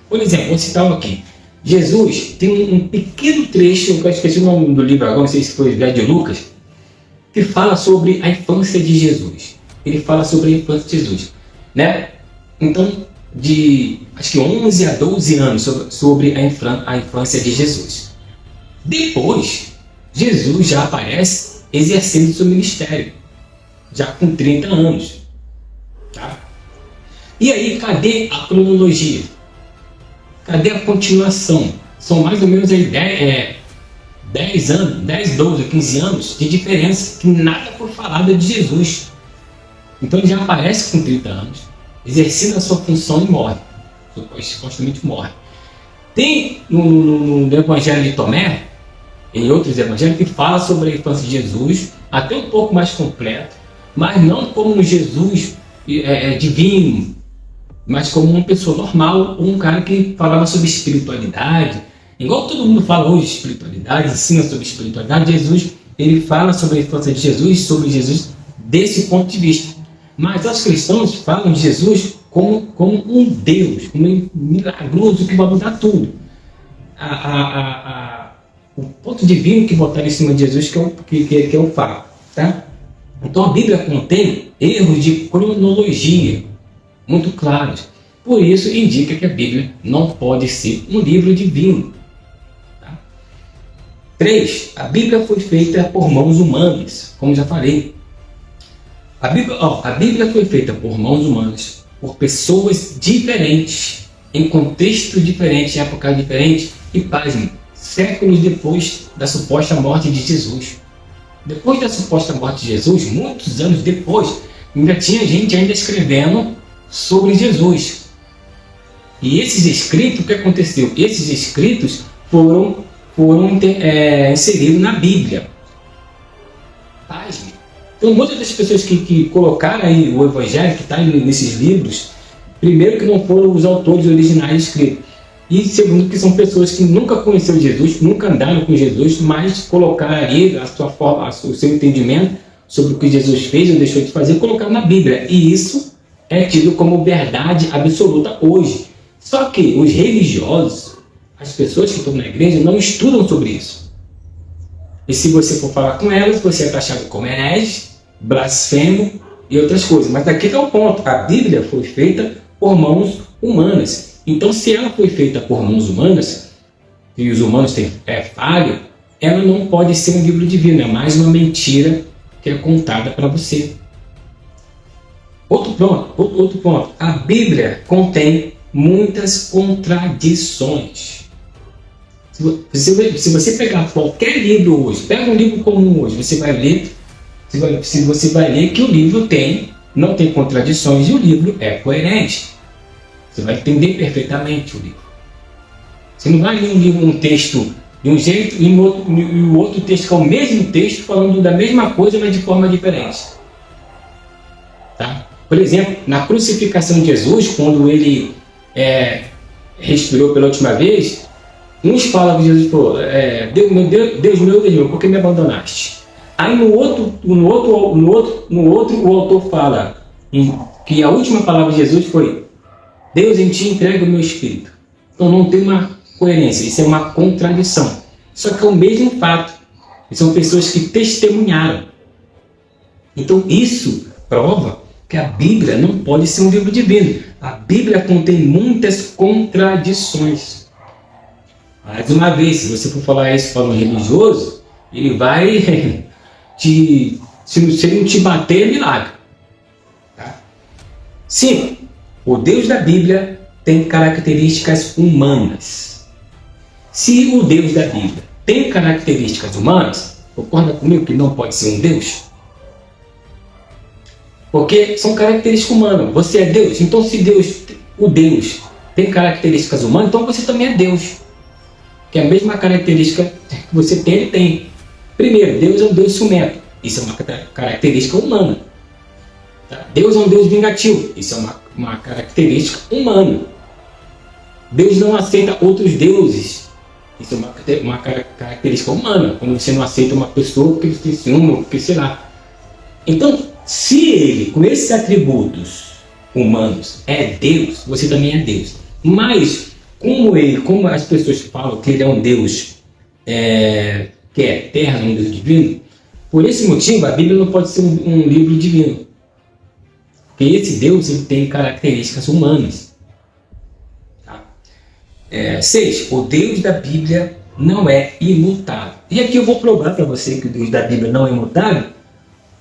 Por exemplo, vou citar aqui. Jesus tem um pequeno trecho, eu esqueci o nome do livro agora, não sei se foi de Lucas, que fala sobre a infância de Jesus. Ele fala sobre a infância de Jesus, né? Então, de acho que 11 a 12 anos sobre a infância de Jesus. Depois, Jesus já aparece exercendo seu ministério, já com 30 anos. Tá? E aí, cadê a cronologia? Cadê a continuação? São mais ou menos aí 10 anos, 10, 12, 15 anos de diferença, que nada foi falado de Jesus. Então ele já aparece com 30 anos, exercendo a sua função e morre. Supostamente morre. Tem no Evangelho de Tomé, em outros evangelhos, que fala sobre a infância de Jesus, até um pouco mais completo, mas não como um Jesus divino, mas como uma pessoa normal, ou um cara que falava sobre espiritualidade. Igual todo mundo fala hoje de espiritualidade, ensina sobre espiritualidade, Jesus, ele fala sobre a infância de Jesus, sobre Jesus desse ponto de vista. Mas os cristãos falam de Jesus como um Deus, como um milagroso que vai mudar tudo. O ponto divino que botaram em cima de Jesus que é o fato. Tá? Então a Bíblia contém erros de cronologia muito claros. Por isso indica que a Bíblia não pode ser um livro divino. Tá? 3. A Bíblia foi feita por mãos humanas, como já falei. A Bíblia foi feita por mãos humanas, por pessoas diferentes, em contexto diferente, em época diferente, e pasme, séculos depois da suposta morte de Jesus. Depois da suposta morte de Jesus, muitos anos depois, ainda tinha gente ainda escrevendo sobre Jesus. E esses escritos, o que aconteceu? Esses escritos foram inseridos na Bíblia. Pasme. Então, muitas das pessoas que colocaram aí o Evangelho, que está nesses livros, primeiro que não foram os autores originais escritos. E segundo, que são pessoas que nunca conheceram Jesus, nunca andaram com Jesus, mas colocaram ali a sua forma, o seu entendimento sobre o que Jesus fez ou deixou de fazer, colocaram na Bíblia. E isso é tido como verdade absoluta hoje. Só que os religiosos, as pessoas que estão na igreja, não estudam sobre isso. E se você for falar com elas, você é taxado como herege, blasfemo e outras coisas. Mas aqui é o ponto. A Bíblia foi feita por mãos humanas. Então, se ela foi feita por mãos humanas, e os humanos têm falha, ela não pode ser um livro divino. É mais uma mentira que é contada para você. Outro ponto. A Bíblia contém muitas contradições. Se você pegar qualquer livro hoje, pega um livro comum hoje, você vai ler, você vai ler que o livro não tem contradições e o livro é coerente. Você vai entender perfeitamente o livro. Você não vai ler um texto de um jeito e o outro texto que é o mesmo texto falando da mesma coisa, mas de forma diferente. Tá? Por exemplo, na crucificação de Jesus, quando ele respirou pela última vez, uns falam que Jesus falou, Deus meu, por que me abandonaste? Aí no outro o autor fala que a última palavra de Jesus foi, Deus, em ti entrega o meu espírito. Então não tem uma coerência, isso é uma contradição. Só que é o mesmo fato. São pessoas que testemunharam. Então isso prova que a Bíblia não pode ser um livro divino. A Bíblia contém muitas contradições. Mais uma vez, se você for falar isso para um religioso, ele vai se ele não te bater, é milagre. Tá? Sim, o Deus da Bíblia tem características humanas. Se o Deus da Bíblia tem características humanas, concorda comigo que não pode ser um Deus? Porque são características humanas. Você é Deus, então se o Deus tem características humanas, então você também é Deus. Que é a mesma característica que você tem, ele tem. Primeiro, Deus é um Deus ciumento. Isso é uma característica humana. Tá? Deus é um Deus vingativo. Isso é uma característica humana. Deus não aceita outros deuses. Isso é uma característica humana. Quando você não aceita uma pessoa porque ele tem ciúme, porque sei lá. Então, se ele, com esses atributos humanos, é Deus, você também é Deus. Mas, como as pessoas falam que ele é um Deus que é eterno, um Deus divino, por esse motivo a Bíblia não pode ser um livro divino. Porque esse Deus ele tem características humanas. Tá? 6. O Deus da Bíblia não é imutável. E aqui eu vou provar para você que o Deus da Bíblia não é imutável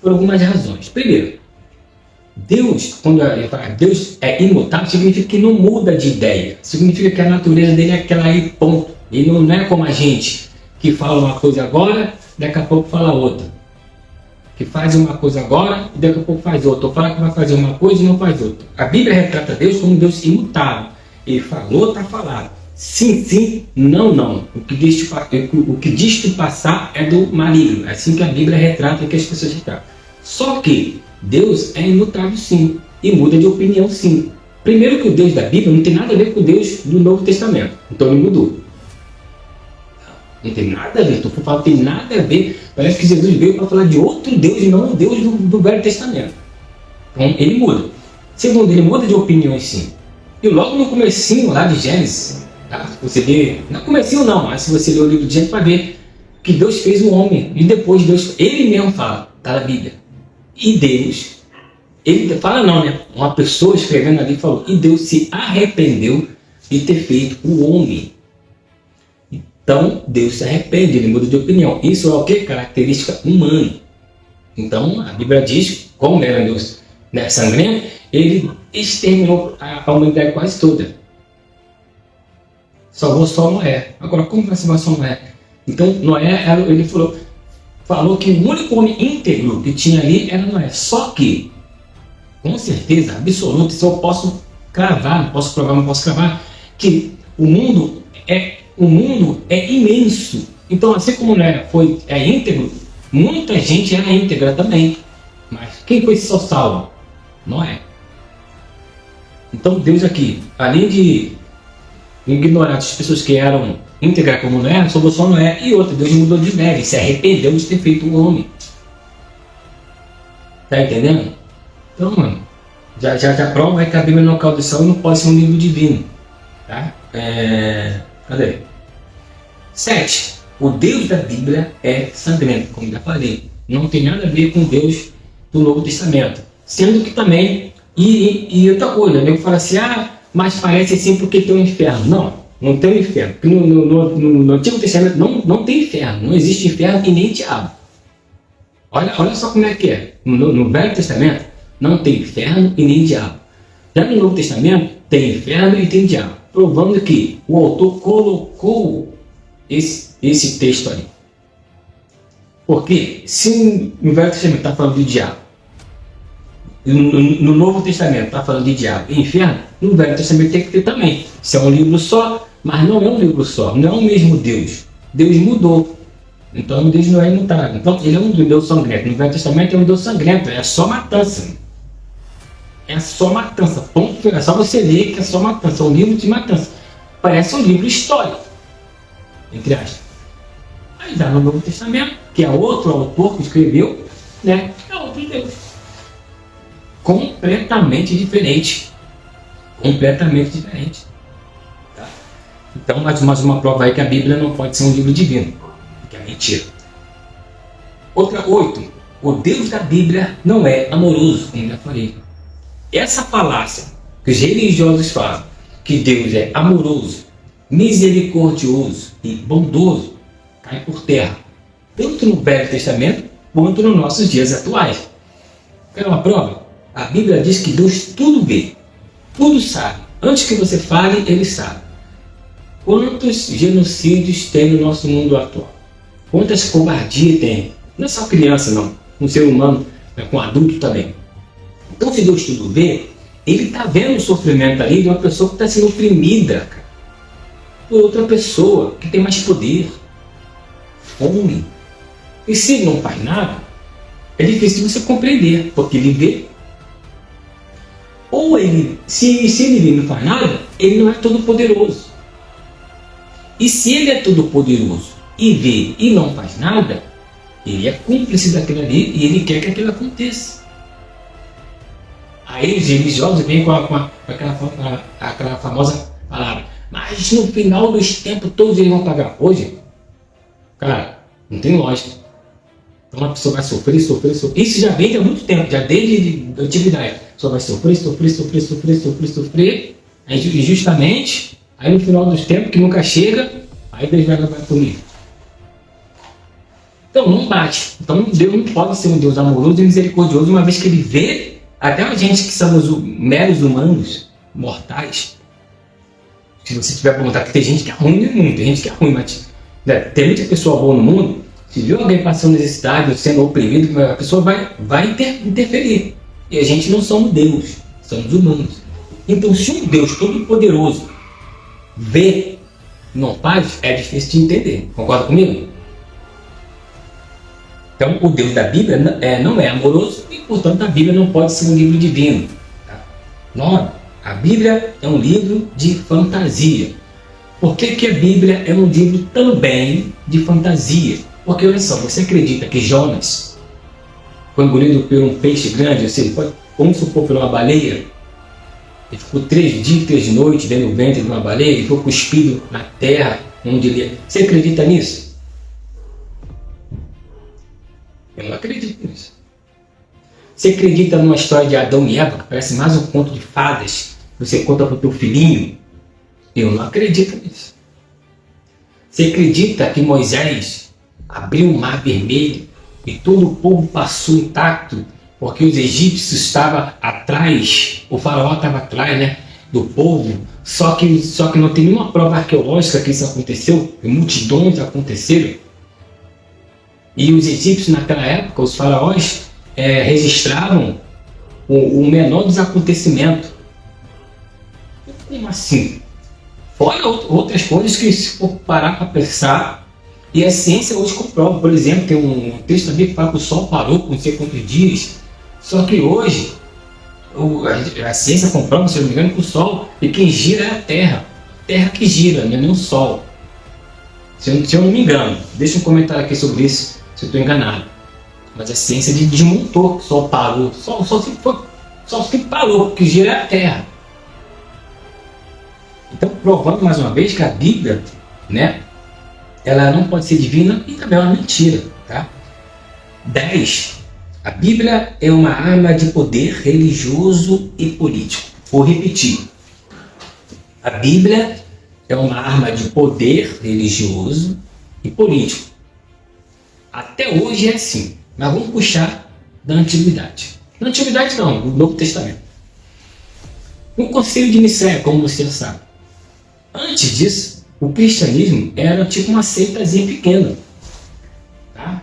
por algumas razões. Primeiro, quando Deus é imutável, significa que não muda de ideia. Significa que a natureza dele é aquela aí, ponto. Ele não é como a gente, que fala uma coisa agora, daqui a pouco fala outra. Que faz uma coisa agora e daqui a pouco faz outra. Ou fala que vai fazer uma coisa e não faz outra. A Bíblia retrata Deus como um Deus imutável. Ele falou, está falado. Sim, sim, não, não. O que diz que passar é do maligno. É assim que a Bíblia retrata e que as pessoas retratam. Só que Deus é imutável sim. E muda de opinião sim. Primeiro que o Deus da Bíblia não tem nada a ver com o Deus do Novo Testamento. Então ele mudou. Não tem nada a ver. Tu fala, tem nada a ver. Parece que Jesus veio para falar de outro Deus e não o Deus do Velho Testamento. Então ele muda. Segundo, ele muda de opiniões sim. E logo no comecinho lá de Gênesis, tá? Você vê, não comecinho não, mas se você ler o livro de Gênesis vai ver que Deus fez o homem. E depois Deus, ele mesmo fala, tá na Bíblia. E Deus, ele fala não, né? Uma pessoa escrevendo ali falou, e Deus se arrependeu de ter feito o homem. Então, Deus se arrepende, ele muda de opinião. Isso é o que? Característica humana. Então, a Bíblia diz, como era Deus sangrento, ele exterminou a humanidade quase toda. Salvou só Noé. Agora, como vai salvar só Noé? Então, Noé, ele falou que o único homem íntegro que tinha ali era Noé. Só que, com certeza absoluta, isso eu posso cravar, não posso provar, não posso cravar, que o mundo é imenso. Então, assim como Noé é íntegro, muita gente era íntegra também. Mas quem foi só salvo? Noé. Então, Deus aqui, além de ignoraram as pessoas que eram íntegras como Noé, salvou só Noé. E outra, Deus mudou de ideia, ele se arrependeu de ter feito um homem. Tá entendendo? Então, mano, já prova que a Bíblia não é maldição e não pode ser um livro divino. Tá? Cadê? 7. O Deus da Bíblia é sangrento, como já falei. Não tem nada a ver com o Deus do Novo Testamento. Sendo que também, e outra coisa, o nego fala assim, mas parece assim porque tem um inferno. Não tem um inferno. Porque no Antigo Testamento não tem inferno. Não existe inferno e nem diabo. Olha só como é que é. No Velho Testamento não tem inferno e nem diabo. Já no Novo Testamento tem inferno e tem diabo. Provando que o autor colocou esse texto ali. Porque se no Velho Testamento está falando de diabo, no Novo Testamento está falando de diabo e inferno, no Velho Testamento tem que ter também. Isso é um livro só, mas não é um livro só, não é o mesmo Deus. Deus mudou. Então Deus não é imutável. Então ele é um Deus sangrento. No Velho Testamento é um Deus sangrento, é só matança. É só matança. Ponto. É só você ler que é só matança. É um livro de matança. Parece um livro histórico, entre aspas. Aí dá no Novo Testamento, que é outro autor que escreveu, né? É outro Deus. Completamente diferente. Completamente diferente. Tá? Então, mais uma prova aí que a Bíblia não pode ser um livro divino. Que é mentira. Outra, 8. O Deus da Bíblia não é amoroso, como já falei. Essa falácia que os religiosos falam, que Deus é amoroso, misericordioso e bondoso, cai por terra, tanto no Velho Testamento quanto nos nossos dias atuais. Quer uma prova? A Bíblia diz que Deus tudo vê, tudo sabe. Antes que você fale, Ele sabe. Quantos genocídios tem no nosso mundo atual? Quantas covardias tem? Não é só criança, não. Um ser humano, com adulto também. Então, se Deus tudo vê, Ele está vendo o sofrimento ali de uma pessoa que está sendo oprimida por outra pessoa que tem mais poder, fome. E se Ele não faz nada, é difícil você compreender, porque Ele vê. Ou se Ele não faz nada, Ele não é todo poderoso. E se Ele é todo poderoso e vê e não faz nada, Ele é cúmplice daquilo ali e Ele quer que aquilo aconteça. Aí os religiosos vêm com aquela famosa palavra, mas no final dos tempos todos eles vão pagar. Hoje, cara, não tem lógica. Então a pessoa vai sofrer. Isso já vem há muito tempo, já desde a antiguidade. A pessoa vai sofrer, injustamente, aí no final dos tempos, que nunca chega, aí Deus vai punir. Então não bate. Então Deus não pode ser um Deus amoroso e misericordioso, uma vez que Ele vê até a gente que somos meros humanos, mortais. Se você tiver perguntar, que tem gente que é ruim no mundo, tem gente que é ruim, mas tem muita pessoa boa no mundo. Se viu alguém passando necessidade, sendo oprimido, a pessoa vai interferir. E a gente não somos Deus, somos humanos. Então, se um Deus todo-poderoso vê, não faz, é difícil de entender. Concorda comigo? Então, o Deus da Bíblia não é amoroso e, portanto, a Bíblia não pode ser um livro divino. Tá? Não, a Bíblia é um livro de fantasia. Por que a Bíblia é um livro também de fantasia? Porque, olha só, você acredita que Jonas foi engolido por um peixe grande, ou seja, vamos supor por uma baleia? Ele ficou 3 dias e 3 noites dentro do ventre de uma baleia, ele foi cuspido na terra, onde ele... Você acredita nisso? Eu não acredito nisso. Você acredita numa história de Adão e Eva, que parece mais um conto de fadas, que você conta para o teu filhinho? Eu não acredito nisso. Você acredita que Moisés abriu o mar vermelho e todo o povo passou intacto, porque os egípcios estavam atrás, o faraó estava atrás, né, do povo, só que não tem nenhuma prova arqueológica que isso aconteceu, e multidões aconteceram. E os egípcios naquela época, os faraós, registravam o menor dos acontecimentos. Como assim? Fora outras coisas que, se for parar para pensar, e a ciência hoje comprova. Por exemplo, tem um texto também que fala que o Sol parou por não sei quantos dias. Só que hoje, a ciência comprova, se não me engano, que o Sol, e quem gira é a Terra. Terra que gira, não é nem o Sol. Se eu não me engano, deixa um comentário aqui sobre isso, se eu estou enganado. Mas a ciência desmontou que o Sol parou. Só se parou, porque gira é a Terra. Então, provando mais uma vez que a Bíblia, né, ela não pode ser divina e também é uma mentira. Tá? 10. A Bíblia é uma arma de poder religioso e político. Vou repetir. A Bíblia é uma arma de poder religioso e político. Até hoje é assim. Mas vamos puxar da Antiguidade. Na Antiguidade não, no Novo Testamento. No Concílio de Nicéia, como você sabe. Antes disso, o cristianismo era tipo uma seitazinha pequena. Tá?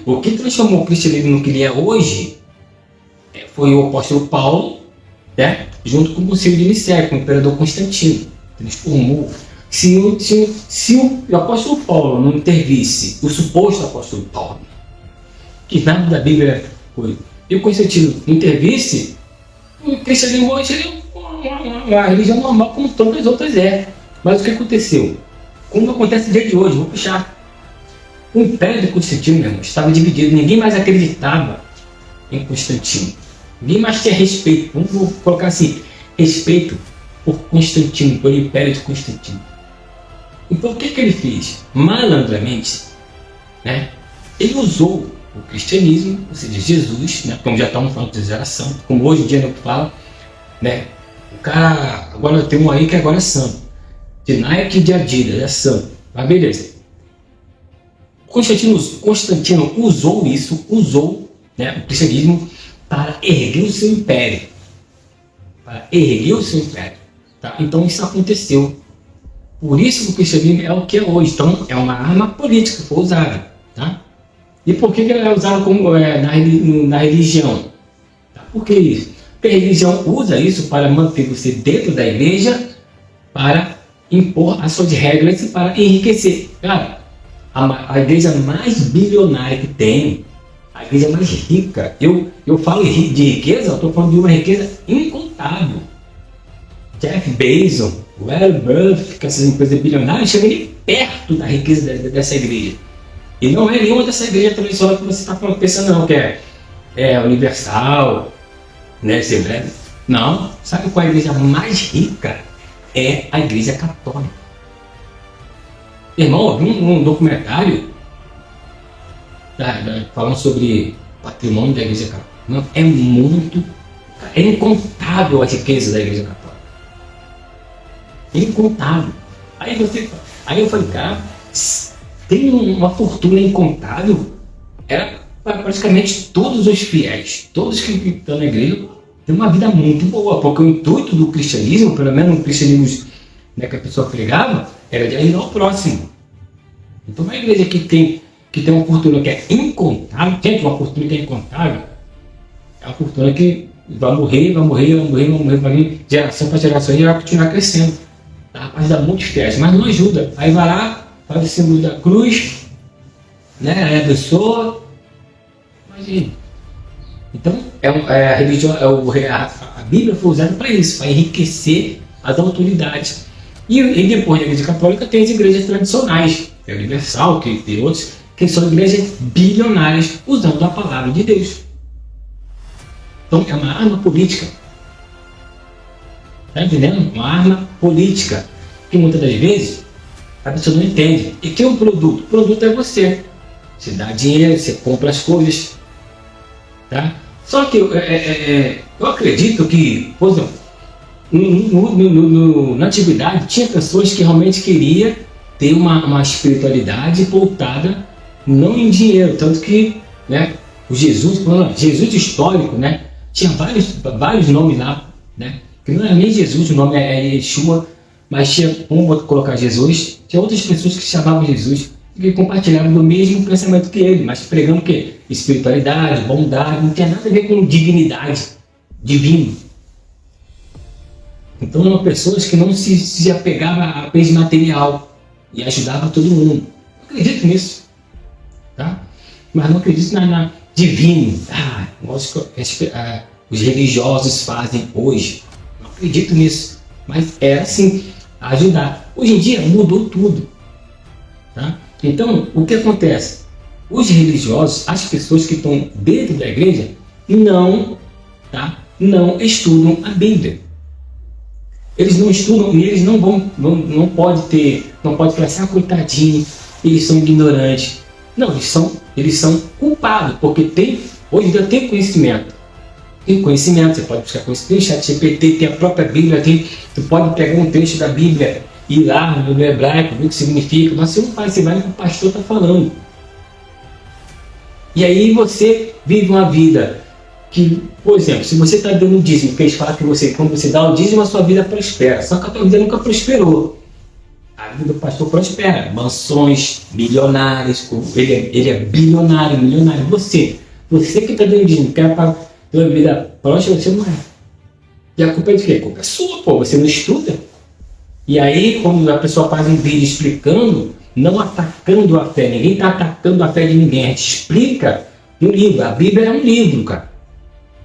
O que transformou o cristianismo no que ele é hoje foi o apóstolo Paulo, né? Junto com o Concílio de Nicéia, com o imperador Constantino. Transformou. Se o apóstolo Paulo não intervisse, o suposto apóstolo Paulo, que nada da Bíblia foi, e o Constantino não intervisse, o cristianismo hoje é uma religião normal como todas as outras é. Mas o que aconteceu? Como acontece no dia de hoje, vou puxar. O Império de Constantino, meu irmão, estava dividido, ninguém mais acreditava em Constantino. Ninguém mais tinha respeito, vamos colocar assim, respeito por Constantino, pelo Império de Constantino. Então o que ele fez? Malandramente, né? Ele usou o cristianismo, ou seja, Jesus, né? Como já estamos falando de geração, como hoje em dia não fala, né? O cara, agora tem um aí que agora é santo, de Nike e de Adidas, é santo, mas beleza. Constantino usou isso, né, o cristianismo para erguer o seu império. Tá? Então isso aconteceu. Por isso que o cristianismo é o que é hoje. Então é uma arma política que foi usada. Tá? E por que ela é usada como, na religião? Tá? Por que isso? Porque a religião usa isso para manter você dentro da igreja, para impor as suas regras e para enriquecer. Cara, a igreja mais bilionária que tem, a igreja mais rica, eu falo de riqueza, eu estou falando de uma riqueza incontável. Jeff Bezos, Warren Buffett, que essas empresas bilionárias chegam nem perto da riqueza dessa igreja. E não é nenhuma dessa igreja tradicional que você está pensando não, que é universal, né? Não, sabe qual é a igreja mais rica? É a igreja católica. Irmão, eu vi um documentário falando sobre patrimônio da igreja católica. Não, é incontável a riqueza da igreja católica. Incontável. Aí eu falei, cara, tem uma fortuna incontável. Era praticamente todos os fiéis, todos que estão na igreja, têm uma vida muito boa, porque o intuito do cristianismo, pelo menos no cristianismo, né, que a pessoa pregava, era de ajudar o próximo. Então uma igreja que tem uma fortuna que é incontável, tem uma fortuna que é incontável, é uma fortuna que vai morrer, geração para geração, e vai continuar crescendo. Tá? Mas dá muitos fiéis, mas não ajuda. Aí vai lá, faz o símbolo da cruz, né? Aí abençoa. Imagina. Então, a religião, a Bíblia foi usada para isso, para enriquecer as autoridades. E depois da igreja católica tem as igrejas tradicionais, que é a Universal, que tem outros, que são igrejas bilionárias usando a palavra de Deus. Então, é uma arma política. Está entendendo? Uma arma política. Que muitas das vezes a pessoa não entende. E que é um produto? O produto é você. Você dá dinheiro, você compra as coisas. Tá? Só que eu acredito que, por exemplo, na antiguidade tinha pessoas que realmente queriam ter uma espiritualidade voltada não em dinheiro. Tanto que, né, o Jesus histórico, né, tinha vários nomes lá, né? Que não era nem Jesus, o nome é Yeshua, mas vamos colocar Jesus, tinha outras pessoas que chamavam Jesus, que compartilhavam do mesmo pensamento que ele, mas pregando o quê? Espiritualidade, bondade, não tinha nada a ver com divindade, divino. Então eram pessoas que não se apegavam a bens material e ajudavam todo mundo. Eu acredito nisso, tá? Mas não acredito na divino. Os religiosos fazem hoje. Não acredito nisso. Mas é assim. a ajudar. Hoje em dia mudou tudo. Tá? Então, o que acontece? Os religiosos, as pessoas que estão dentro da igreja, não estudam a Bíblia. Eles não estudam e eles não pode falar assim, coitadinho, eles são ignorantes. Não, eles são culpados, porque hoje em dia tem conhecimento. Tem conhecimento, você pode buscar conhecimento, tem ChatGPT, tem a própria Bíblia, tu pode pegar um trecho da Bíblia e ir lá no hebraico, ver o que significa, mas você não faz, você vai no que o pastor está falando. E aí você vive uma vida que, por exemplo, se você está dando dízimo, porque eles falam que quando você dá o dízimo, a sua vida prospera, só que a tua vida nunca prosperou. A vida do pastor prospera, mansões, milionários, ele é bilionário, milionário. Você que está dando dízimo, quer para ter uma vida próspera, você não é. E a culpa é de quê? A culpa é sua, pô, você não estuda. E aí, quando a pessoa faz um vídeo explicando, não atacando a fé, ninguém está atacando a fé de ninguém, a gente explica no livro, a Bíblia é um livro, cara.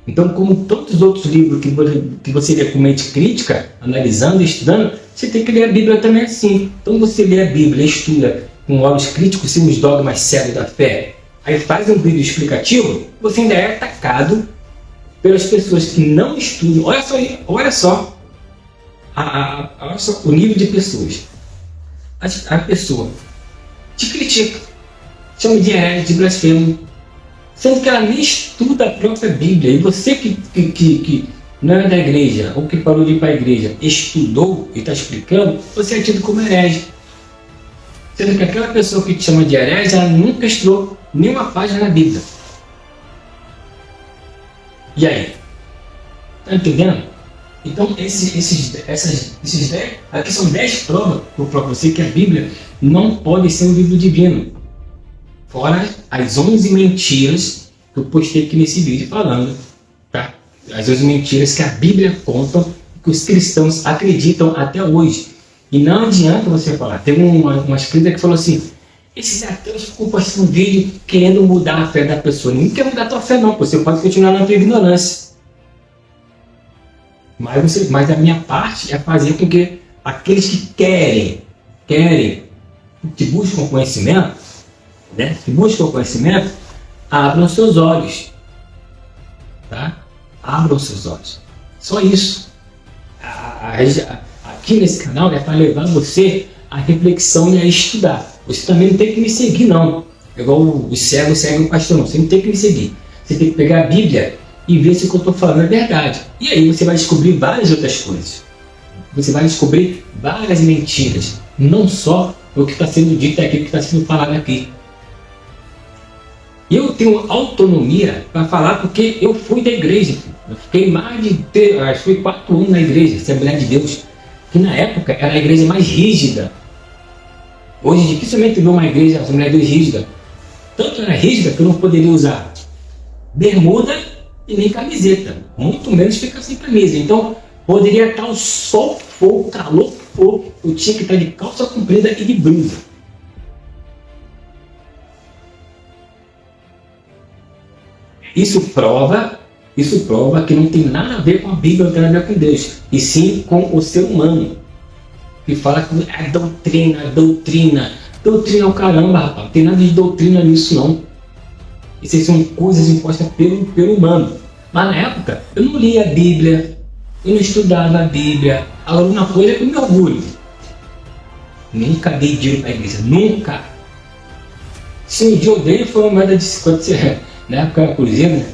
Então, como tantos outros livros que você lê com mente crítica, analisando, estudando, você tem que ler a Bíblia também assim. Então, você lê a Bíblia, estuda com olhos críticos, sem os dogmas cegos da fé, aí faz um vídeo explicativo, você ainda é atacado pelas pessoas que não estudam. Olha só o nível de pessoas. A pessoa te critica, chama de herege, de blasfemo, sendo que ela nem estuda a própria Bíblia. E você que não é da igreja, ou que parou de ir para a igreja, estudou e está explicando, você é tido como herege. Sendo que aquela pessoa que te chama de herege, ela nunca estudou nenhuma página na Bíblia. E aí? Está entendendo? Então, aqui são 10 provas para você que a Bíblia não pode ser um livro divino. Fora as 11 mentiras que eu postei aqui nesse vídeo falando, tá? As 11 mentiras que a Bíblia conta, que os cristãos acreditam até hoje. E não adianta você falar. Teve uma escrita que falou assim, esses ateus ficam postando vídeo querendo mudar a fé da pessoa. Ninguém quer mudar a tua fé não, você pode continuar na tua ignorância. Mas a minha parte é fazer com que aqueles que querem, que buscam conhecimento, né? Que buscam conhecimento, abram seus olhos, tá? Abram seus olhos. Só isso. Aqui nesse canal é para levar você à reflexão e a estudar. Você também não tem que me seguir não. Igual o cego segue o pastor não. Você não tem que me seguir. Você tem que pegar a Bíblia e ver se o que eu estou falando é verdade. E aí você vai descobrir várias outras coisas. Você vai descobrir várias mentiras. Não só o que está sendo dito aqui, o que está sendo falado aqui. Eu tenho autonomia para falar porque eu fui da igreja. Eu fiquei fui 4 anos na igreja, Assembleia de Deus. Que na época era a igreja mais rígida. Hoje dificilmente vê uma igreja, Assembleia de Deus rígida. Tanto era rígida que eu não poderia usar bermuda e nem camiseta, muito menos ficar sem camisa. Então, poderia estar o sol que for, o calor que for, eu tinha que estar de calça comprida e de blusa. Isso prova que não tem nada a ver com a Bíblia, não tem nada a ver com Deus, e sim com o ser humano, que fala que é doutrina é o caramba, rapaz, não tem nada de doutrina nisso não. Essas são coisas impostas pelo humano. Mas na época, eu não lia a Bíblia, eu não estudava a Bíblia. Agora, uma coisa que eu me orgulho. Nunca dei dinheiro para a igreja, nunca. Se um dia eu dei, foi uma moeda de 50 reais. Na época era cruzeiro, né?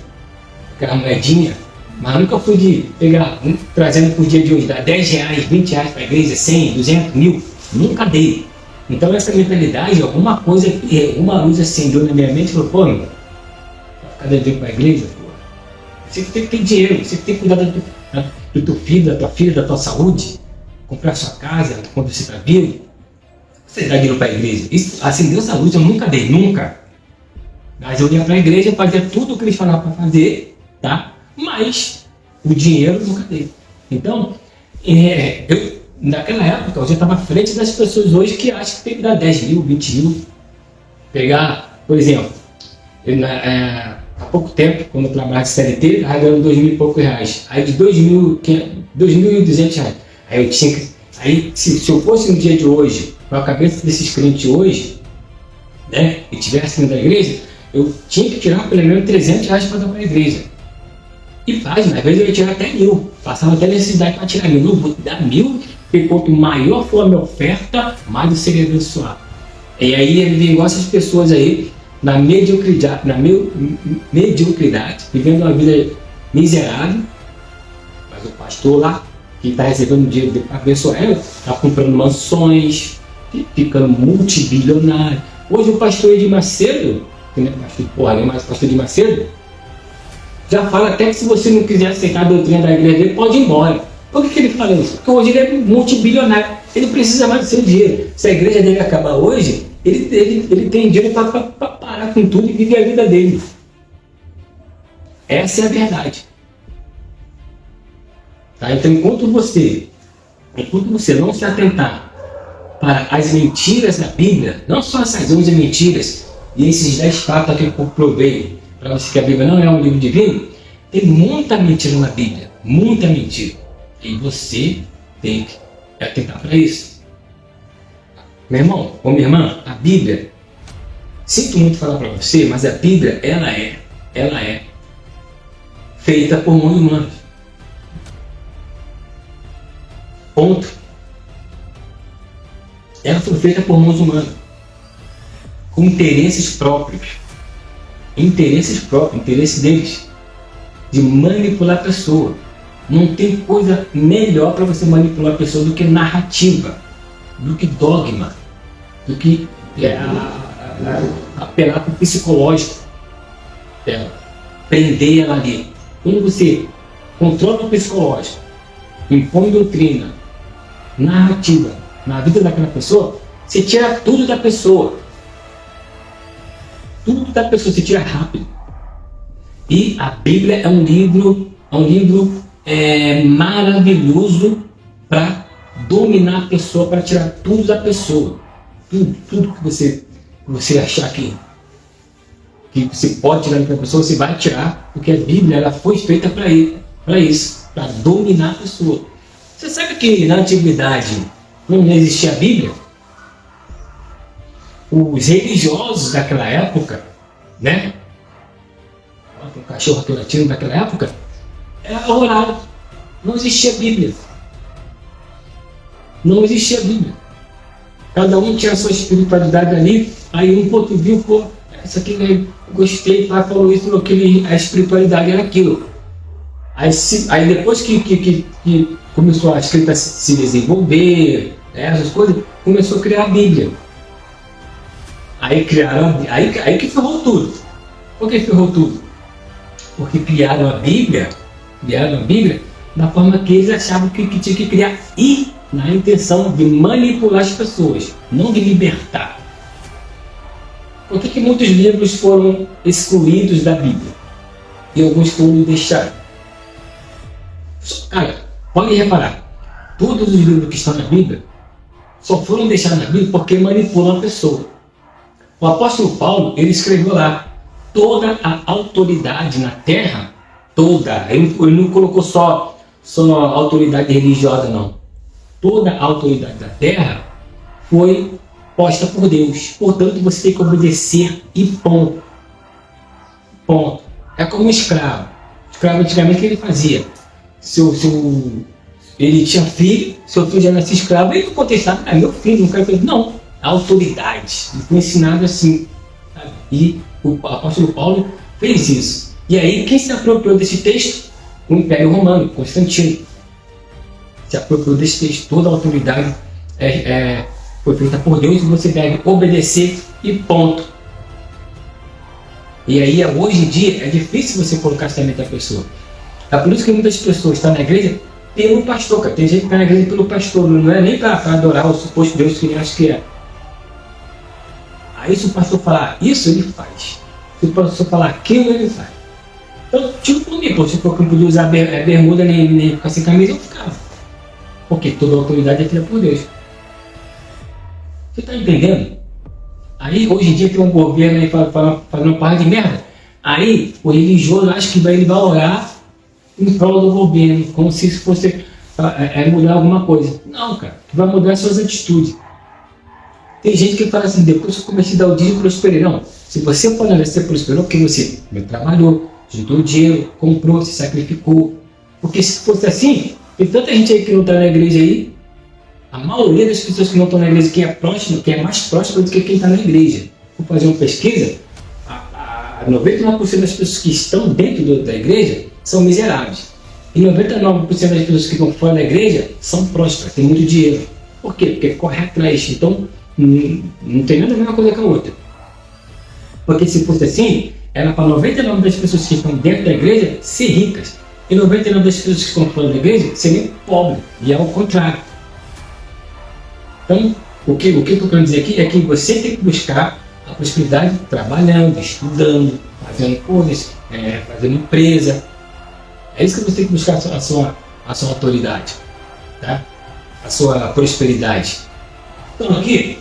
Aquela moedinha. Mas nunca fui de pegar, trazendo por dia de hoje, dar 10 reais, 20 reais para a igreja, 100, 200, 1000. Nunca dei. Então essa mentalidade, alguma coisa, uma luz acendeu na minha mente e falou, pô, meu, vai ficar dando dinheiro para a igreja? Pô. Você tem que ter dinheiro, você tem que cuidar do teu filho, da tua filha, da tua saúde, comprar sua casa quando você está vivo. Você dá dinheiro para a igreja. Isso, acendeu essa luz, eu nunca dei, nunca. Mas eu ia para a igreja, fazia tudo o que eles falavam para fazer, tá? Mas o dinheiro eu nunca dei. Então, eu, naquela época, eu já estava à frente das pessoas hoje que acham que tem que dar 10 mil, 20 mil. Pegar, por exemplo, há pouco tempo, quando eu trabalhava de CLT, eu estava ganhando 2 mil e poucos reais. Aí de 2.200 reais. Aí eu tinha que Aí, se eu fosse no dia de hoje, com a cabeça desses crentes hoje, né, e tivesse dentro da igreja, eu tinha que tirar pelo menos R$300 para dar para a igreja. E faz, às vezes eu ia tirar até 1.000, passava até necessidade para tirar 1.000, não, vou dar 1.000, porque quanto maior for a minha oferta, mais eu seria abençoado. E aí ele vem igual essas pessoas aí, na mediocridade, vivendo uma vida miserável, mas o pastor lá, que está recebendo dinheiro para abençoar ela, está comprando mansões, ficando multibilionário. Hoje o pastor Edir Macedo, que não é pastor porra, não é mais pastor Edir Macedo, já fala até que se você não quiser aceitar a doutrina da igreja dele, pode ir embora. Por que ele fala isso? Porque hoje ele é multibilionário, ele precisa mais do seu dinheiro. Se a igreja dele acabar hoje, ele tem dinheiro para parar com tudo e viver a vida dele. Essa é a verdade. Tá? Então, enquanto você não se atentar para as mentiras da Bíblia, não só essas 11 mentiras e esses 10 fatos que eu provei para você que a Bíblia não é um livro divino, tem muita mentira na Bíblia, muita mentira. E você tem que atentar para isso. Meu irmão ou minha irmã, a Bíblia, sinto muito falar para você, mas a Bíblia, ela é feita por mãos humanas. Ponto. Ela foi feita por mãos humanas, com interesses próprios, interesse deles, de manipular a pessoa. Não tem coisa melhor para você manipular a pessoa do que narrativa, do que dogma, do que apelar para o psicológico dela, prender ela ali. Quando você controla o psicológico, impõe doutrina, narrativa na vida daquela pessoa, você tira tudo da pessoa. Tudo da pessoa você tira rápido. E a Bíblia é um livro maravilhoso para dominar a pessoa, para tirar tudo da pessoa. Tudo que você achar que você pode tirar da pessoa, você vai tirar, porque a Bíblia ela foi feita para isso, para dominar a pessoa. Você sabe que na antiguidade não existia a Bíblia? Os religiosos daquela época, né? O cachorro que latindo daquela época era oral. Não existia Bíblia. Não existia Bíblia. Cada um tinha a sua espiritualidade ali. Aí um pouco viu, pô, isso aqui eu gostei, o pai falou isso, a espiritualidade era aquilo. Aí depois que começou a escrita se desenvolver, essas coisas, começou a criar a Bíblia. Aí que ferrou tudo. Por que ferrou tudo? Porque criaram a Bíblia da forma que eles achavam que tinha que criar, e na intenção de manipular as pessoas, não de libertar. Por que muitos livros foram excluídos da Bíblia? E alguns foram deixados? Cara, pode reparar, todos os livros que estão na Bíblia só foram deixados na Bíblia porque manipulam a pessoa. O apóstolo Paulo, ele escreveu lá, toda a autoridade na terra, toda, ele não colocou só autoridade religiosa, não. Toda a autoridade da terra foi posta por Deus. Portanto, você tem que obedecer e ponto. Ponto. É como um escravo. O escravo, antigamente, o que ele fazia? Ele tinha filho, seu filho já nascia escravo, ele não contestava, meu filho, não quero fazer. Não, a autoridade. Ele foi ensinado assim. Sabe? E o apóstolo Paulo fez isso. E aí, quem se apropriou desse texto? O Império Romano, Constantino. Se apropriou desse texto. Toda a autoridade foi feita por Deus e você deve obedecer e ponto. E aí, hoje em dia, é difícil você colocar essa mente da pessoa. É por isso que muitas pessoas estão na igreja pelo pastor, cara. Tem gente que está na igreja pelo pastor, não é nem para adorar o suposto Deus que ele acha que é. Aí se o pastor falar isso, ele faz. Se o pastor falar aquilo, ele faz. Então, tipo por mim, se eu não podia usar bermuda nem ficar sem camisa, eu ficava. Porque toda a autoridade é feita por Deus. Você está entendendo? Aí hoje em dia tem um governo aí fazendo uma parte de merda. Aí o religioso acha que ele vai orar em prol do governo, como se isso fosse é mudar alguma coisa. Não, cara, tu vai mudar as suas atitudes. Tem gente que fala assim, depois que eu comecei a dar o dízimo, prosperei. Não, se você for você prosperou porque você trabalhou, juntou dinheiro, comprou, se sacrificou. Porque se fosse assim, tem tanta gente aí que não está na igreja aí, a maioria das pessoas que não estão na igreja, que é próximo, que é mais próximo do que quem está na igreja. Vou fazer uma pesquisa, 99% das pessoas que estão dentro da igreja são miseráveis. E 99% das pessoas que estão fora da igreja são prósperas, têm muito dinheiro. Por quê? Porque corre atrás. Então, não tem nada a ver uma coisa com a outra. Porque se fosse assim, era para 99% das pessoas que estão dentro da igreja ser ricas. E 99% das pessoas que estão fora da igreja serem pobres. E é o contrário. Então, o que eu quero dizer aqui é que você tem que buscar a prosperidade trabalhando, estudando, fazendo coisas, fazendo empresa. É isso que você tem que buscar a sua autoridade, tá? A sua prosperidade. Então aqui,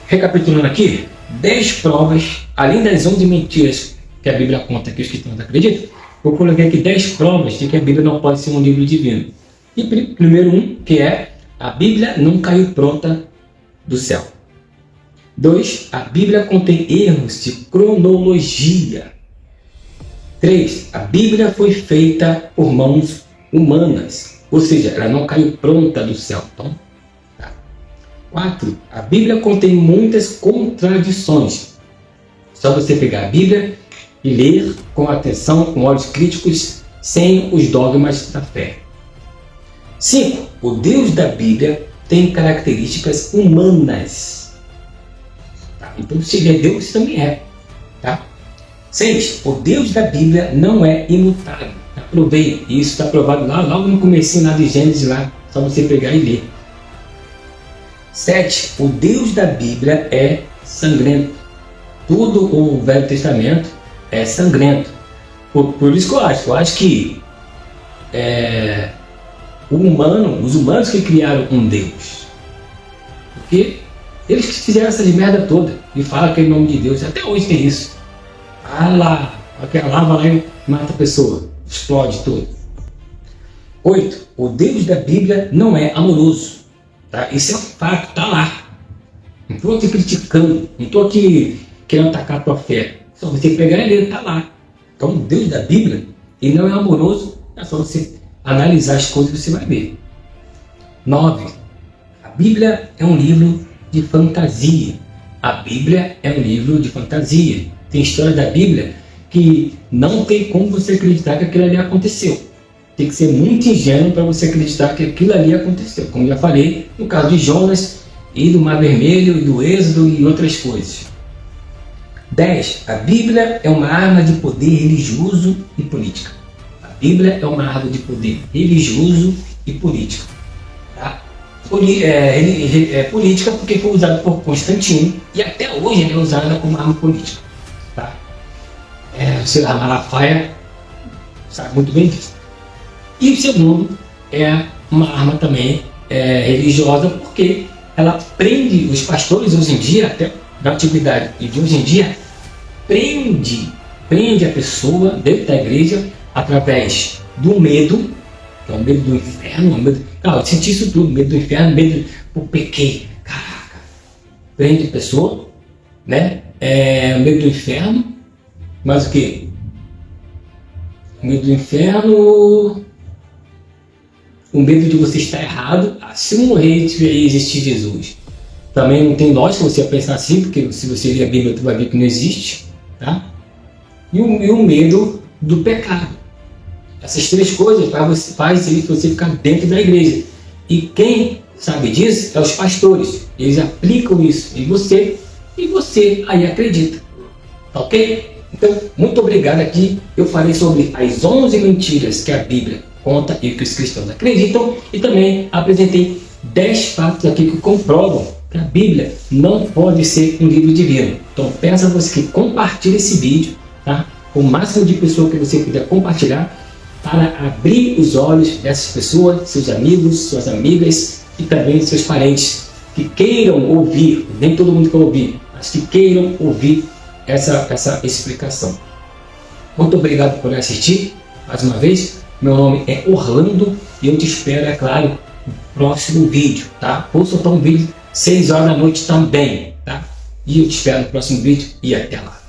recapitulando aqui, 10 provas, além das 11 mentiras que a Bíblia conta que os cristãos acreditam, eu coloquei aqui 10 provas de que a Bíblia não pode ser um livro divino. E primeiro que é, a Bíblia não caiu pronta do céu. 2, a Bíblia contém erros de cronologia. 3, a Bíblia foi feita por mãos humanas, ou seja, ela não caiu pronta do céu. Então, tá. 4, a Bíblia contém muitas contradições. Só você pegar a Bíblia e ler com atenção, com olhos críticos, sem os dogmas da fé. 5, o Deus da Bíblia tem características humanas. Tá? Então, se ele é Deus, também é. Tá? 6, o Deus da Bíblia não é imutável. Aprovei, e isso está provado logo no comecinho lá de Gênesis, lá, só você pegar e ler. 7, o Deus da Bíblia é sangrento. Tudo o Velho Testamento é sangrento. Por isso que eu acho que os humanos que criaram um Deus. Porque eles que fizeram essa merda toda e falam que é em nome de Deus. Até hoje tem isso. Aquela lava lá e mata a pessoa, explode tudo. 8, o Deus da Bíblia não é amoroso. Tá? Isso é um fato, está lá. Não estou aqui criticando, não estou aqui querendo atacar a tua fé. Só você pegar e ler, está lá. Então o Deus da Bíblia, ele não é amoroso, é só você analisar as coisas e você vai ver. 9, a Bíblia é um livro de fantasia. A Bíblia é um livro de fantasia. Tem história da Bíblia que não tem como você acreditar que aquilo ali aconteceu. Tem que ser muito ingênuo para você acreditar que aquilo ali aconteceu. Como já falei, no caso de Jonas e do Mar Vermelho, e do Êxodo e outras coisas. 10. A Bíblia é uma arma de poder religioso e política. A Bíblia é uma arma de poder religioso e político. Tá? Política porque foi usada por Constantino e até hoje é usada como arma política. Tá? A Malafaia sabe muito bem disso. E o segundo é uma arma também religiosa, porque ela prende os pastores hoje em dia, até da antiguidade e de hoje em dia, prende a pessoa dentro da igreja através do medo, que é o medo do inferno. Eu senti isso tudo, medo do inferno, medo do pequei. Caraca, prende a pessoa, né? Medo do inferno, mas o que? Medo do inferno, o medo de você estar errado, se morrer e existir Jesus. Também não tem lógica você pensar assim, porque se você ler a Bíblia, você vai ver que não existe. Tá? E o medo do pecado. Essas três coisas faz você ficar dentro da igreja. E quem sabe disso é os pastores. Eles aplicam isso em você e você aí acredita. Tá ok? Então, muito obrigado aqui. Eu falei sobre as 11 mentiras que a Bíblia conta e que os cristãos acreditam. E também apresentei 10 fatos aqui que comprovam que a Bíblia não pode ser um livro divino. Então peço a você que compartilhe esse vídeo, tá? Com o máximo de pessoas que você puder compartilhar, para abrir os olhos dessas pessoas, seus amigos, suas amigas e também seus parentes que queiram ouvir, nem todo mundo quer ouvir, mas que queiram ouvir essa explicação. Muito obrigado por assistir mais uma vez. Meu nome é Orlando e eu te espero, é claro, no próximo vídeo, tá? Vou soltar um vídeo 6 horas da noite também, tá? E eu te espero no próximo vídeo e até lá.